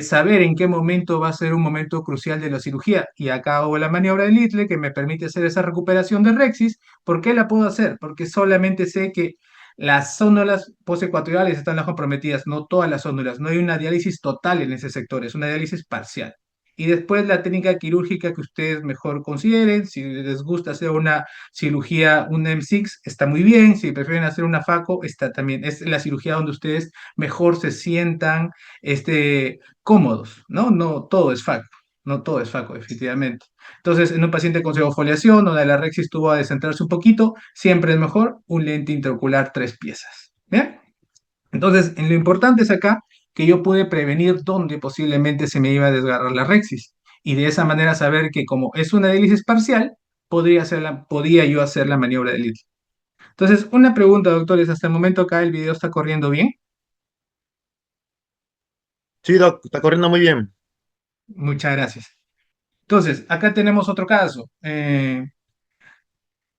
saber en qué momento va a ser un momento crucial de la cirugía. Y acá hago la maniobra de Litle que me permite hacer esa recuperación de rexis. ¿Por qué la puedo hacer? Porque solamente sé que las zónulas postecuatoriales están las comprometidas, no todas las zónulas. No hay una diálisis total en ese sector, es una diálisis parcial. Y después la técnica quirúrgica que ustedes mejor consideren. Si les gusta hacer una cirugía, un M6, está muy bien. Si prefieren hacer una FACO, está también. Es la cirugía donde ustedes mejor se sientan cómodos, ¿no? No todo es FACO, no todo es FACO, definitivamente. Entonces, en un paciente con pseudofoliación, donde la rexis tuvo a descentrarse un poquito, siempre es mejor un lente intraocular 3 piezas. ¿Bien? Entonces, en lo importante es acá que yo pude prevenir dónde posiblemente se me iba a desgarrar la rexis. Y de esa manera saber que, como es una diálisis parcial, podía yo hacer la maniobra de Little. Entonces, una pregunta, doctores. Hasta el momento acá el video está corriendo bien. Sí, doc, está corriendo muy bien. Muchas gracias. Entonces, acá tenemos otro caso.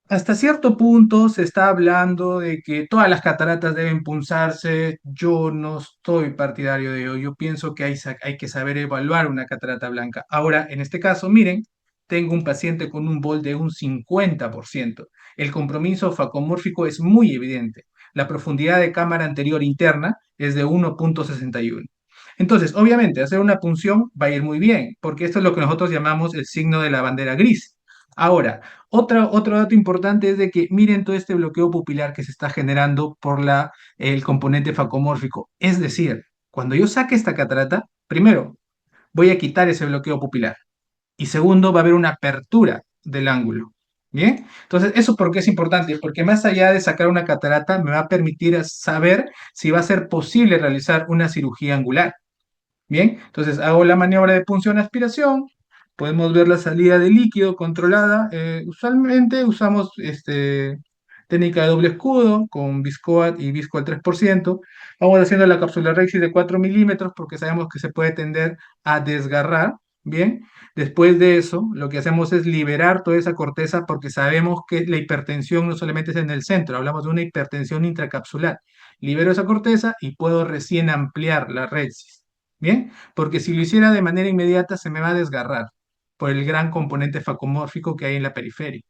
Hasta cierto punto se está hablando de que todas las cataratas deben punzarse. Yo no estoy partidario de ello. Yo pienso que hay que saber evaluar una catarata blanca. Ahora, en este caso, miren, tengo un paciente con un BOL de un 50%. El compromiso facomórfico es muy evidente. la profundidad de cámara anterior interna es de 1,61. Entonces, obviamente, hacer una punción va a ir muy bien, porque esto es lo que nosotros llamamos el signo de la bandera gris. Ahora, otro dato importante es de que miren todo este bloqueo pupilar que se está generando por el componente facomórfico. Es decir, cuando yo saque esta catarata, primero, voy a quitar ese bloqueo pupilar. Y segundo, va a haber una apertura del ángulo. ¿Bien? Entonces, ¿eso por qué es importante? Porque más allá de sacar una catarata, me va a permitir saber si va a ser posible realizar una cirugía angular. Bien, entonces hago la maniobra de punción-aspiración, podemos ver la salida de líquido controlada. Usualmente usamos técnica de doble escudo con Viscoat y Visco al 3%. Vamos haciendo la cápsula Rexis de 4 milímetros porque sabemos que se puede tender a desgarrar. Bien, después de eso, lo que hacemos es liberar toda esa corteza porque sabemos que la hipertensión no solamente es en el centro, hablamos de una hipertensión intracapsular. Libero esa corteza y puedo recién ampliar la Rexis. Bien, porque si lo hiciera de manera inmediata se me va a desgarrar por el gran componente facomórfico que hay en la periferia.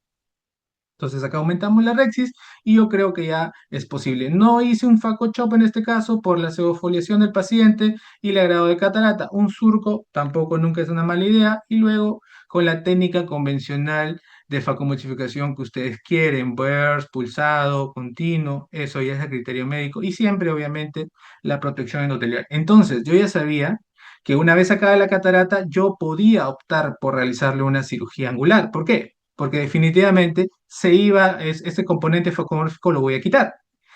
Entonces acá aumentamos la Rexis y yo creo que ya es posible. No hice un FacoChop en este caso por la pseudofoliación del paciente y el agrado de catarata. Un surco tampoco nunca es una mala idea. Y luego con la técnica convencional de facomultificación que ustedes quieren, burst, pulsado, continuo, eso ya es a criterio médico. Y siempre obviamente la protección endotelial. Entonces yo ya sabía que una vez sacada la catarata yo podía optar por realizarle una cirugía angular. ¿Por qué? Porque definitivamente ese componente focomórfico lo voy a quitar.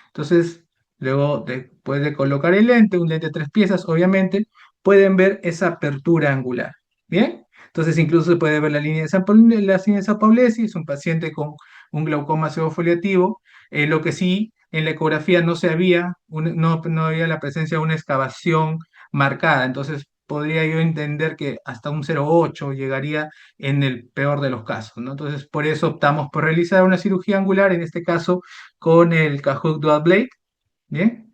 Entonces, luego, después de colocar el lente, un lente de 3 piezas, obviamente, pueden ver esa apertura angular. ¿Bien? Entonces, incluso se puede ver la línea de Sao Paulesi, es un paciente con un glaucoma pseudofoliativo. Lo que sí, en la ecografía no había la presencia de una excavación marcada. Entonces, podría yo entender que hasta un 0,8 llegaría en el peor de los casos, ¿no? Entonces, por eso optamos por realizar una cirugía angular, en este caso con el Cahook Dual Blade, ¿bien?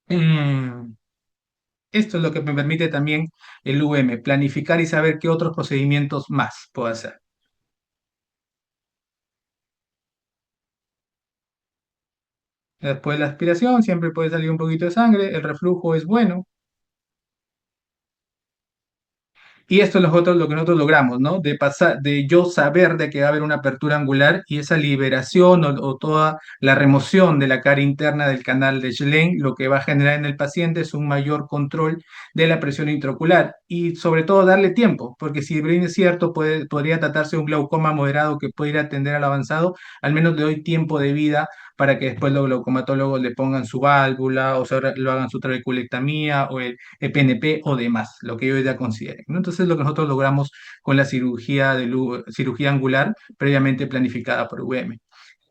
Mm, Esto es lo que me permite también el UM, planificar y saber qué otros procedimientos más puedo hacer. Después de la aspiración, siempre puede salir un poquito de sangre, el reflujo es bueno. Y esto es lo que nosotros logramos, ¿no? De pasar, de yo saber de que va a haber una apertura angular y esa liberación o toda la remoción de la cara interna del canal de Schlein, lo que va a generar en el paciente es un mayor control de la presión intraocular y sobre todo darle tiempo, porque si bien es cierto, podría tratarse de un glaucoma moderado que puede ir a tender al avanzado, al menos le doy tiempo de vida para que después los glaucomatólogos le pongan su válvula o lo hagan su trabeculectomía o el PNP o demás, lo que ellos ya consideren, ¿no? Entonces, lo que nosotros logramos con la cirugía angular previamente planificada por UM.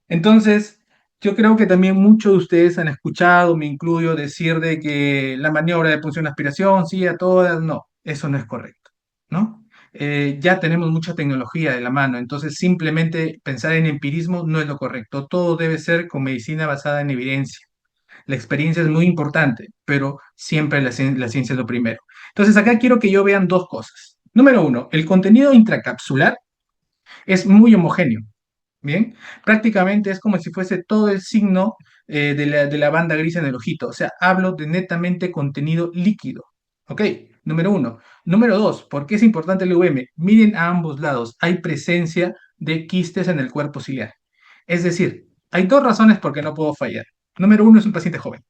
Entonces, yo creo que también muchos de ustedes han escuchado, me incluyo, decir de que la maniobra de punción-aspiración, sí, a todas, no, eso no es correcto, ¿no? Ya tenemos mucha tecnología de la mano, entonces simplemente pensar en empirismo no es lo correcto, todo debe ser con medicina basada en evidencia. La experiencia es muy importante, pero siempre la ciencia es lo primero. Entonces, acá quiero que yo vean dos cosas. Número uno, el contenido intracapsular es muy homogéneo. Bien, prácticamente es como si fuese todo el signo de la banda gris en el ojito. O sea, hablo de netamente contenido líquido. Ok, número uno. Número dos, ¿por qué es importante el UM? Miren a ambos lados, hay presencia de quistes en el cuerpo ciliar. Es decir, hay dos razones por qué no puedo fallar. Número uno, es un paciente joven,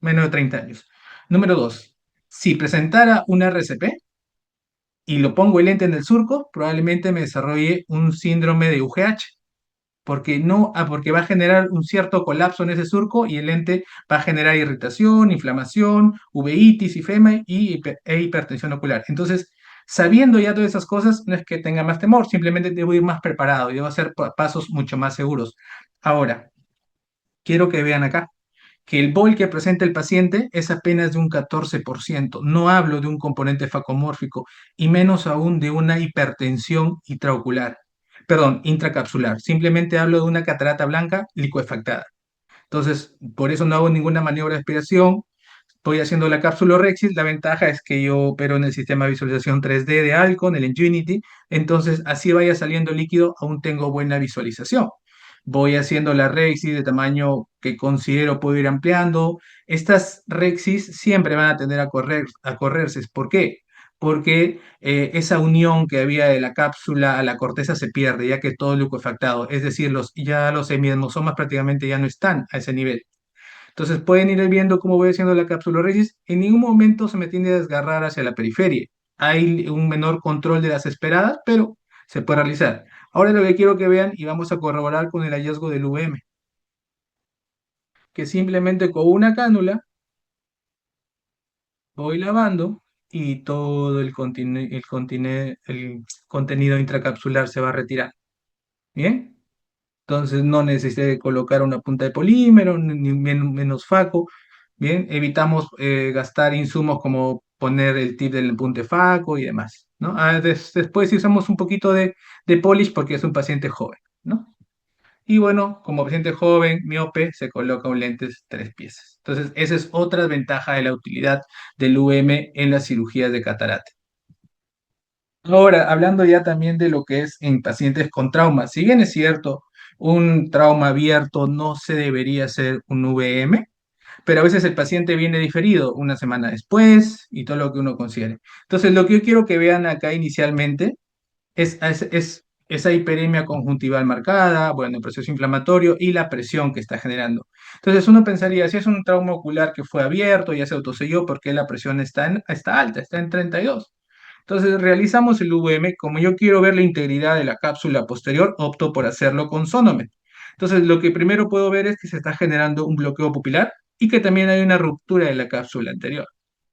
menos de 30 años. Número dos, si presentara un RCP y lo pongo el lente en el surco, probablemente me desarrolle un síndrome de UGH porque no, porque va a generar un cierto colapso en ese surco y el lente va a generar irritación, inflamación, uveitis, ifema e hipertensión ocular. Entonces, sabiendo ya todas esas cosas, no es que tenga más temor, simplemente debo ir más preparado y debo hacer pasos mucho más seguros. Ahora, quiero que vean acá que el BOL que presenta el paciente es apenas de un 14%. No hablo de un componente facomórfico y menos aún de una hipertensión intraocular, perdón, intracapsular. Simplemente hablo de una catarata blanca licuefactada. Entonces, por eso no hago ninguna maniobra de aspiración. Estoy haciendo la cápsula Rexis. La ventaja es que yo opero en el sistema de visualización 3D de Alcon, el Ingenuity. Entonces, así vaya saliendo líquido, aún tengo buena visualización. voy haciendo la rexis de tamaño que considero puedo ir ampliando. Estas rexis siempre van a tender a correrse. ¿Por qué? Porque esa unión que había de la cápsula a la corteza se pierde, ya que todo es liquefactado. Es decir, ya los hemiosmosomas prácticamente ya no están a ese nivel. Entonces pueden ir viendo cómo voy haciendo la capsuloresis. En ningún momento se me tiende a desgarrar hacia la periferia. Hay un menor control de las esperadas, pero se puede realizar. Ahora lo que quiero que vean y vamos a corroborar con el hallazgo del VM, que simplemente con una cánula voy lavando y todo el contenido intracapsular se va a retirar. ¿Bien? Entonces no necesité colocar una punta de polímero, ni menos faco. Bien, evitamos gastar insumos como poner el tip del punte faco y demás, ¿no? Después sí usamos un poquito de polish porque es un paciente joven, ¿no? Y bueno, como paciente joven, miope, se coloca un lentes 3 piezas. Entonces, esa es otra ventaja de la utilidad del UM en las cirugías de catarata. Ahora, hablando ya también de lo que es en pacientes con trauma, si bien es cierto, un trauma abierto no se debería hacer un VM, pero a veces el paciente viene diferido una semana después y todo lo que uno considere. Entonces, lo que yo quiero que vean acá inicialmente es esa hiperemia conjuntival marcada, bueno, el proceso inflamatorio y la presión que está generando. Entonces, uno pensaría, si es un trauma ocular que fue abierto, ya se autoselló, ¿por qué la presión está alta, está en 32? Entonces realizamos el VM. Como yo quiero ver la integridad de la cápsula posterior, opto por hacerlo con Sonomet. Entonces lo que primero puedo ver es que se está generando un bloqueo pupilar y que también hay una ruptura de la cápsula anterior.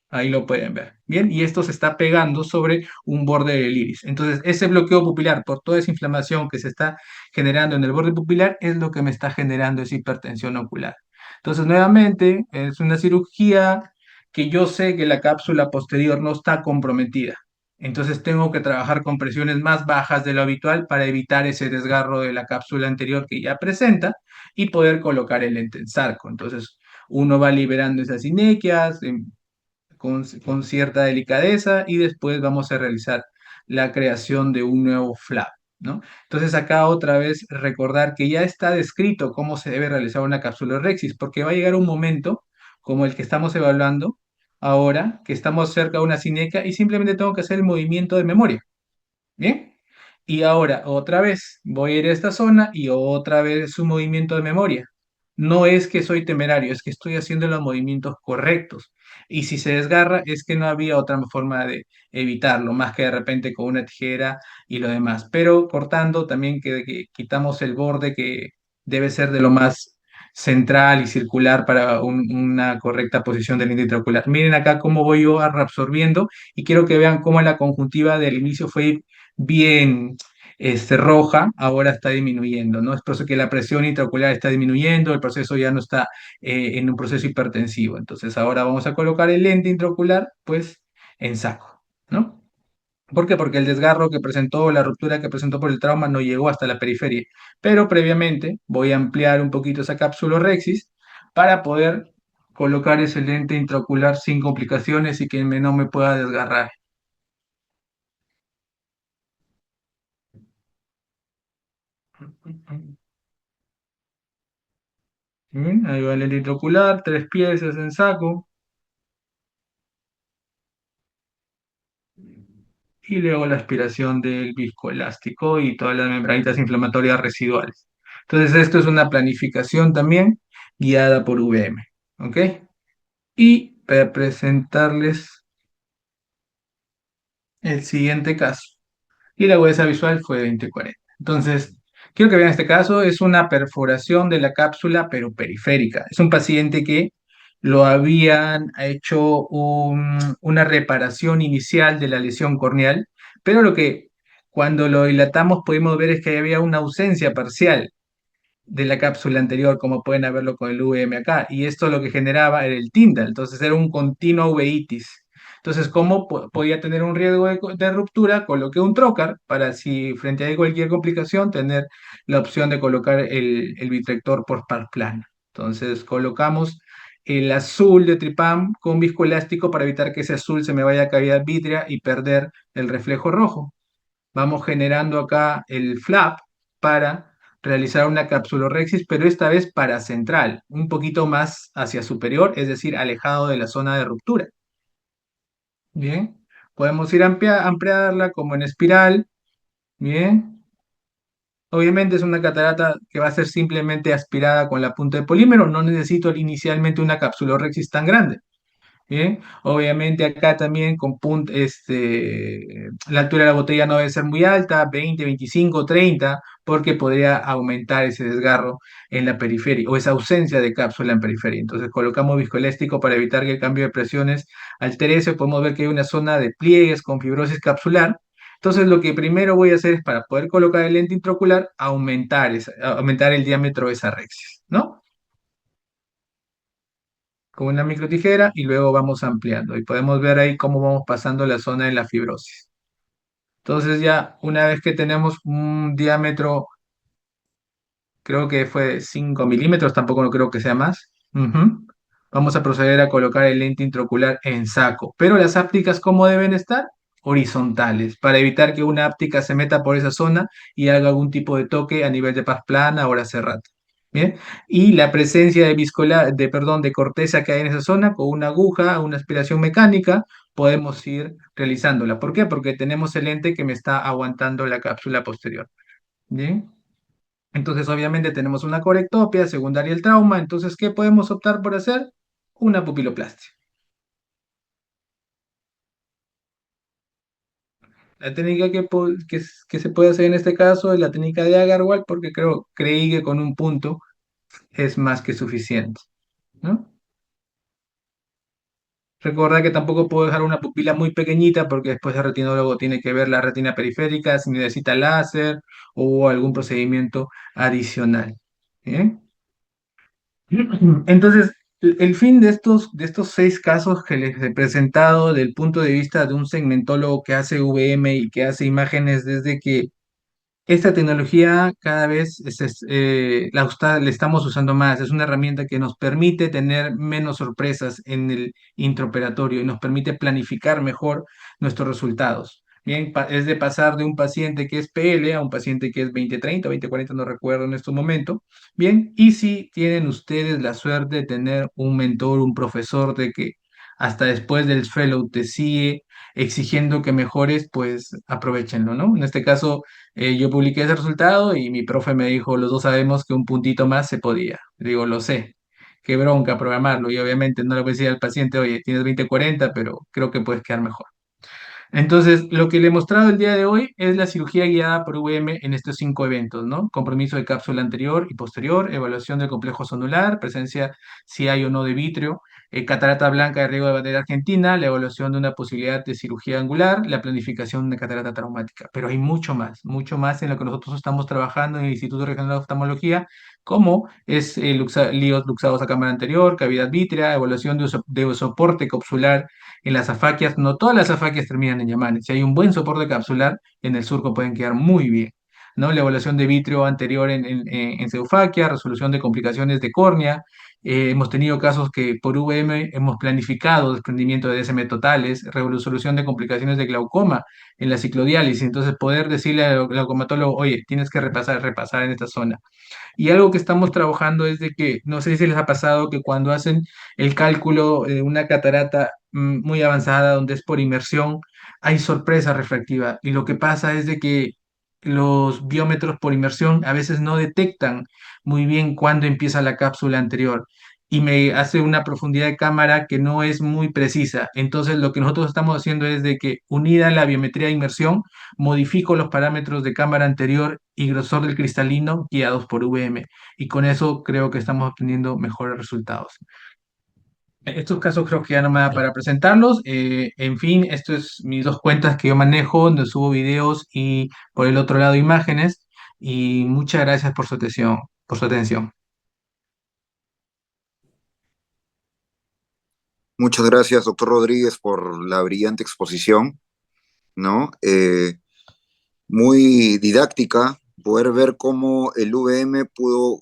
Ahí lo pueden ver. Bien, y esto se está pegando sobre un borde del iris. Entonces, ese bloqueo pupilar, por toda esa inflamación que se está generando en el borde pupilar, es lo que me está generando esa hipertensión ocular. Entonces, nuevamente, es una cirugía que yo sé que la cápsula posterior no está comprometida. Entonces, tengo que trabajar con presiones más bajas de lo habitual para evitar ese desgarro de la cápsula anterior que ya presenta y poder colocar el lente en sarco. Entonces, uno va liberando esas inequias, con cierta delicadeza y después vamos a realizar la creación de un nuevo flap, ¿no? Entonces acá otra vez recordar que ya está descrito cómo se debe realizar una capsulorhexis, porque va a llegar un momento como el que estamos evaluando ahora, que estamos cerca de una cineca y simplemente tengo que hacer el movimiento de memoria. ¿Bien? Y ahora, otra vez, voy a ir a esta zona y otra vez un movimiento de memoria. No es que soy temerario, es que estoy haciendo los movimientos correctos. Y si se desgarra, es que no había otra forma de evitarlo, más que de repente con una tijera y lo demás. Pero cortando también que quitamos el borde que debe ser de lo más central y circular para una correcta posición del índice intraocular. Miren acá cómo voy yo reabsorbiendo y quiero que vean cómo la conjuntiva del inicio fue bien roja, ahora está disminuyendo, ¿no? Es por eso que la presión intraocular está disminuyendo, el proceso ya no está en un proceso hipertensivo. Entonces ahora vamos a colocar el lente intraocular, pues, en saco, ¿no? ¿Por qué? Porque el desgarro que presentó, la ruptura que presentó por el trauma no llegó hasta la periferia. Pero previamente voy a ampliar un poquito esa cápsula rexis para poder colocar ese lente intraocular sin complicaciones y que no me pueda desgarrar. Bien, ahí va el lente intraocular, 3 piezas en saco. Y luego la aspiración del viscoelástico y todas las membranitas inflamatorias residuales. Entonces, esto es una planificación también guiada por VM, ¿ok? Y para presentarles el siguiente caso. Y la agudeza visual fue 20/40. Entonces, quiero que vean este caso, es una perforación de la cápsula, pero periférica. Es un paciente que lo habían hecho una reparación inicial de la lesión corneal, pero lo que cuando lo dilatamos pudimos ver es que había una ausencia parcial de la cápsula anterior, como pueden verlo con el VM acá, y esto lo que generaba era el Tyndall, entonces era un continuo uveitis. Entonces, ¿cómo podía tener un riesgo de ruptura? Coloqué un trocar para si frente a cualquier complicación tener la opción de colocar el vitrector por par plana. Entonces, colocamos el azul de Tripam con viscoelástico para evitar que ese azul se me vaya a cavidad vítrea y perder el reflejo rojo. Vamos generando acá el flap para realizar una capsulorhexis, pero esta vez paracentral, un poquito más hacia superior, es decir, alejado de la zona de ruptura. Bien, podemos ir a ampliarla como en espiral. Bien, obviamente es una catarata que va a ser simplemente aspirada con la punta de polímero, no necesito inicialmente una capsulorhexis tan grande. Bien, obviamente acá también la altura de la botella no debe ser muy alta, 20, 25, 30, porque podría aumentar ese desgarro en la periferia o esa ausencia de cápsula en periferia. Entonces colocamos viscoelástico para evitar que el cambio de presiones altere eso. Podemos ver que hay una zona de pliegues con fibrosis capsular. Entonces lo que primero voy a hacer es para poder colocar el lente intraocular, aumentar el diámetro de esa rexis, ¿no? Con una microtijera y luego vamos ampliando y podemos ver ahí cómo vamos pasando la zona de la fibrosis. Entonces ya una vez que tenemos un diámetro, creo que fue 5 milímetros, tampoco no creo que sea más, vamos a proceder a colocar el lente intraocular en saco. Pero las ápticas, ¿cómo deben estar? Horizontales, para evitar que una áptica se meta por esa zona y haga algún tipo de toque a nivel de paz plana o la cerrata. Bien, y la presencia de corteza que hay en esa zona, con una aguja, una aspiración mecánica, podemos ir realizándola. ¿Por qué? Porque tenemos el lente que me está aguantando la cápsula posterior. Bien, entonces obviamente tenemos una corectopia, secundaria el trauma, entonces ¿qué podemos optar por hacer? Una pupiloplastia. La técnica que se puede hacer en este caso es la técnica de Agarwal, porque creí que con un punto es más que suficiente, ¿no? Recordar que tampoco puedo dejar una pupila muy pequeñita porque después el retinólogo tiene que ver la retina periférica, si necesita láser o algún procedimiento adicional. ¿Bien? Entonces, el fin de estos 6 casos que les he presentado del punto de vista de un segmentólogo que hace VM y que hace imágenes desde que esta tecnología cada vez le estamos usando más. Es una herramienta que nos permite tener menos sorpresas en el intraoperatorio y nos permite planificar mejor nuestros resultados. Bien, es de pasar de un paciente que es PL a un paciente que es 20/30 o 20/40, no recuerdo en este momento. Bien, y si tienen ustedes la suerte de tener un mentor, un profesor de que hasta después del fellow te sigue exigiendo que mejores, pues aprovechenlo, ¿no? En este caso yo publiqué ese resultado y mi profe me dijo, los dos sabemos que un puntito más se podía. Digo, lo sé. Qué bronca programarlo. Y obviamente no le voy a decir al paciente, oye, tienes 20/40, pero creo que puedes quedar mejor. Entonces, lo que le he mostrado el día de hoy es la cirugía guiada por VM en estos 5 eventos, ¿no? Compromiso de cápsula anterior y posterior, evaluación del complejo sonular, presencia si hay o no de vitrio, catarata blanca de riego de bandera argentina, la evaluación de una posibilidad de cirugía angular, la planificación de catarata traumática. Pero hay mucho más en lo que nosotros estamos trabajando en el Instituto Regional de Oftalmología, como es líos luxados a cámara anterior, cavidad vítrea, evaluación de soporte capsular en las afaquias. No todas las afaquias terminan en Yamanes. Si hay un buen soporte capsular, en el surco pueden quedar muy bien, ¿no? La evaluación de vitrio anterior en pseudofaquia, resolución de complicaciones de córnea. Hemos tenido casos que por VM hemos planificado desprendimiento de DSM totales, resolución de complicaciones de glaucoma en la ciclodiálisis. Entonces, poder decirle al glaucomatólogo, oye, tienes que repasar en esta zona. Y algo que estamos trabajando es de que, no sé si les ha pasado que cuando hacen el cálculo de una catarata muy avanzada, donde es por inmersión, hay sorpresa refractiva. Y lo que pasa es de que los biómetros por inmersión a veces no detectan muy bien cuándo empieza la cápsula anterior. Y me hace una profundidad de cámara que no es muy precisa. Entonces, lo que nosotros estamos haciendo es de que, unida a la biometría de inmersión, modifico los parámetros de cámara anterior y grosor del cristalino guiados por VM. Y con eso creo que estamos obteniendo mejores resultados. Estos casos creo que ya no me da para presentarlos. En fin, esto es mis 2 cuentas que yo manejo, donde subo videos y por el otro lado imágenes. Y muchas gracias por su atención, por su atención. Muchas gracias, doctor Rodríguez, por la brillante exposición, ¿no? Muy didáctica, poder ver cómo el VM pudo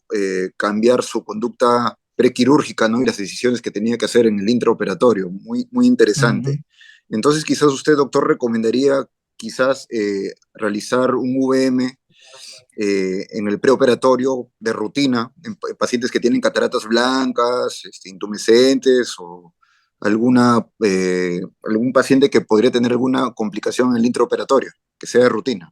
cambiar su conducta prequirúrgica, ¿no? Y las decisiones que tenía que hacer en el intraoperatorio, muy Ujú. interesante. Entonces, quizás usted, doctor, recomendaría quizás realizar un VM en el preoperatorio de rutina, en pacientes que tienen cataratas blancas, intumescentes o algún paciente que podría tener alguna complicación en el intraoperatorio, que sea de rutina.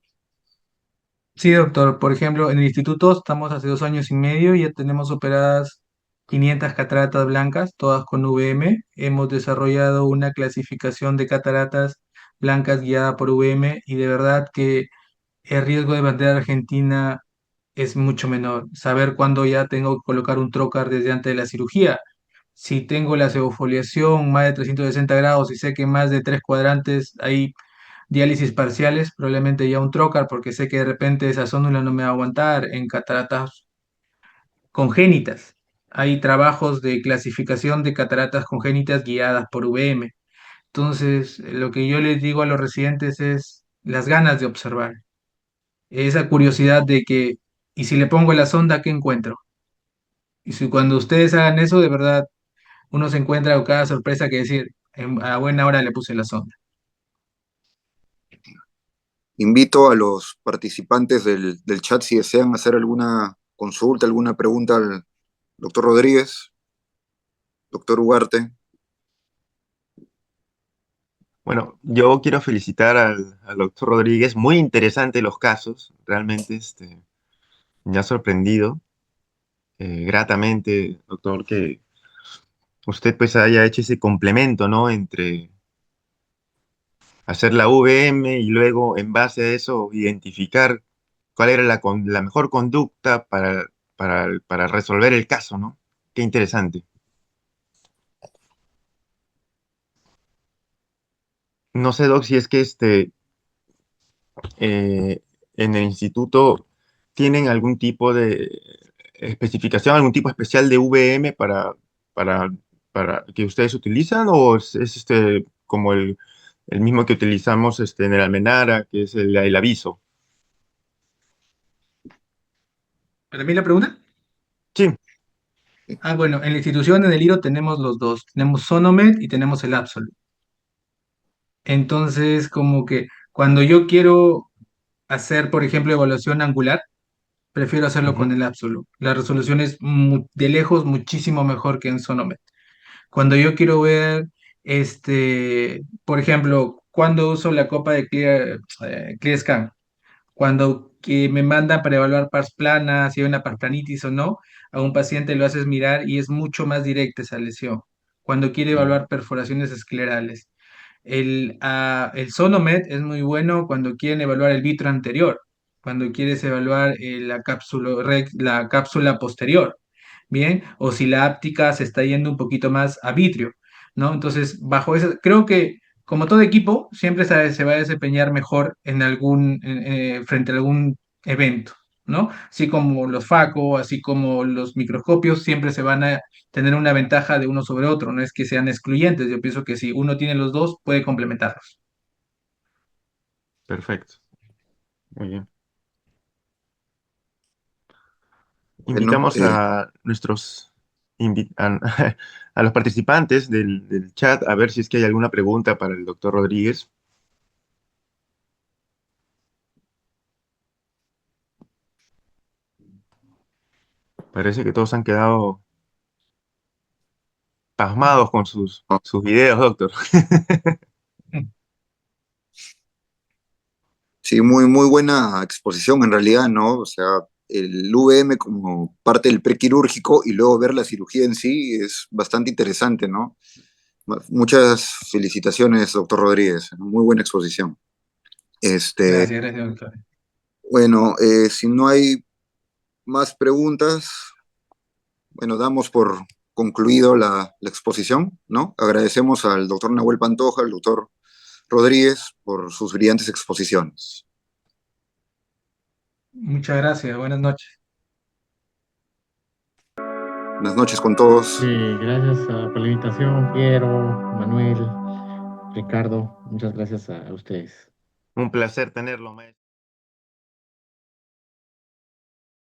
Sí, doctor. Por ejemplo, en el instituto estamos hace 2 años y medio y ya tenemos operadas 500 cataratas blancas, todas con VM. Hemos desarrollado una clasificación de cataratas blancas guiada por VM y de verdad que el riesgo de bandera argentina es mucho menor. Saber cuándo ya tengo que colocar un trocar desde antes de la cirugía. Si tengo la pseudofoliación más de 360 grados y sé que en más de 3 cuadrantes hay diálisis parciales, probablemente ya un trocar, porque sé que de repente esa zónula no me va a aguantar en cataratas congénitas. Hay trabajos de clasificación de cataratas congénitas guiadas por VM. Entonces, lo que yo les digo a los residentes es las ganas de observar, esa curiosidad de que, ¿y si le pongo la sonda, qué encuentro? Y si cuando ustedes hagan eso, de verdad, uno se encuentra con cada sorpresa que decir, a buena hora le puse la sonda. Invito a los participantes del chat si desean hacer alguna consulta, alguna pregunta al doctor Rodríguez, doctor Ugarte. Bueno, yo quiero felicitar al doctor Rodríguez. Muy interesante los casos. Realmente me ha sorprendido gratamente, doctor, que usted pues haya hecho ese complemento, ¿no? Entre hacer la VM y luego en base a eso identificar cuál era la mejor conducta para resolver el caso, ¿no? Qué interesante. No sé, Doc, si es que en el instituto tienen algún tipo de especificación, algún tipo especial de VM para, para que ustedes utilizan, o es como el mismo que utilizamos en el Almenara, que es el aviso. ¿Para mí la pregunta? Sí. Ah, bueno, en la institución, en el IRO, tenemos los dos. Tenemos Sonomed y tenemos el Absolute. Entonces, como que cuando yo quiero hacer, por ejemplo, evaluación angular, prefiero hacerlo con Ujú. el Absolute. La resolución es de lejos muchísimo mejor que en Sonomed. Cuando yo quiero ver, por ejemplo, cuando uso la copa de ClearScan, cuando que me mandan para evaluar pars plana, si hay una parsplanitis o no, a un paciente lo haces mirar y es mucho más directa esa lesión. Cuando quiere Mm. evaluar perforaciones esclerales. El Sonomed es muy bueno cuando quieren evaluar el vitro anterior, cuando quieres evaluar la cápsula posterior, ¿bien? O si la áptica se está yendo un poquito más a vitrio, ¿no? Entonces, bajo eso, creo que como todo equipo, siempre se va a desempeñar mejor frente a algún evento, ¿no? Así como los FACO, así como los microscopios, siempre se van a tener una ventaja de uno sobre otro, no es que sean excluyentes, yo pienso que si uno tiene los dos, puede complementarlos. Perfecto. Muy bien. Bueno, Invitamos a a los participantes del chat a ver si es que hay alguna pregunta para el doctor Rodríguez. Parece que todos han quedado pasmados con sus videos, doctor. sí, muy buena exposición en realidad, ¿no? O sea, el VM como parte del prequirúrgico y luego ver la cirugía en sí es bastante interesante, ¿no? Muchas felicitaciones, doctor Rodríguez. Muy buena exposición. Este, Gracias, gracias, doctor. bueno, si no hay más preguntas, bueno, damos por concluido la exposición, ¿no? Agradecemos al doctor Nahuel Pantoja, al doctor Rodríguez por sus brillantes exposiciones. Muchas gracias, buenas noches. Buenas noches con todos. Sí, gracias por la invitación, Piero, Manuel, Ricardo. Muchas gracias a ustedes. Un placer tenerlo, maestro.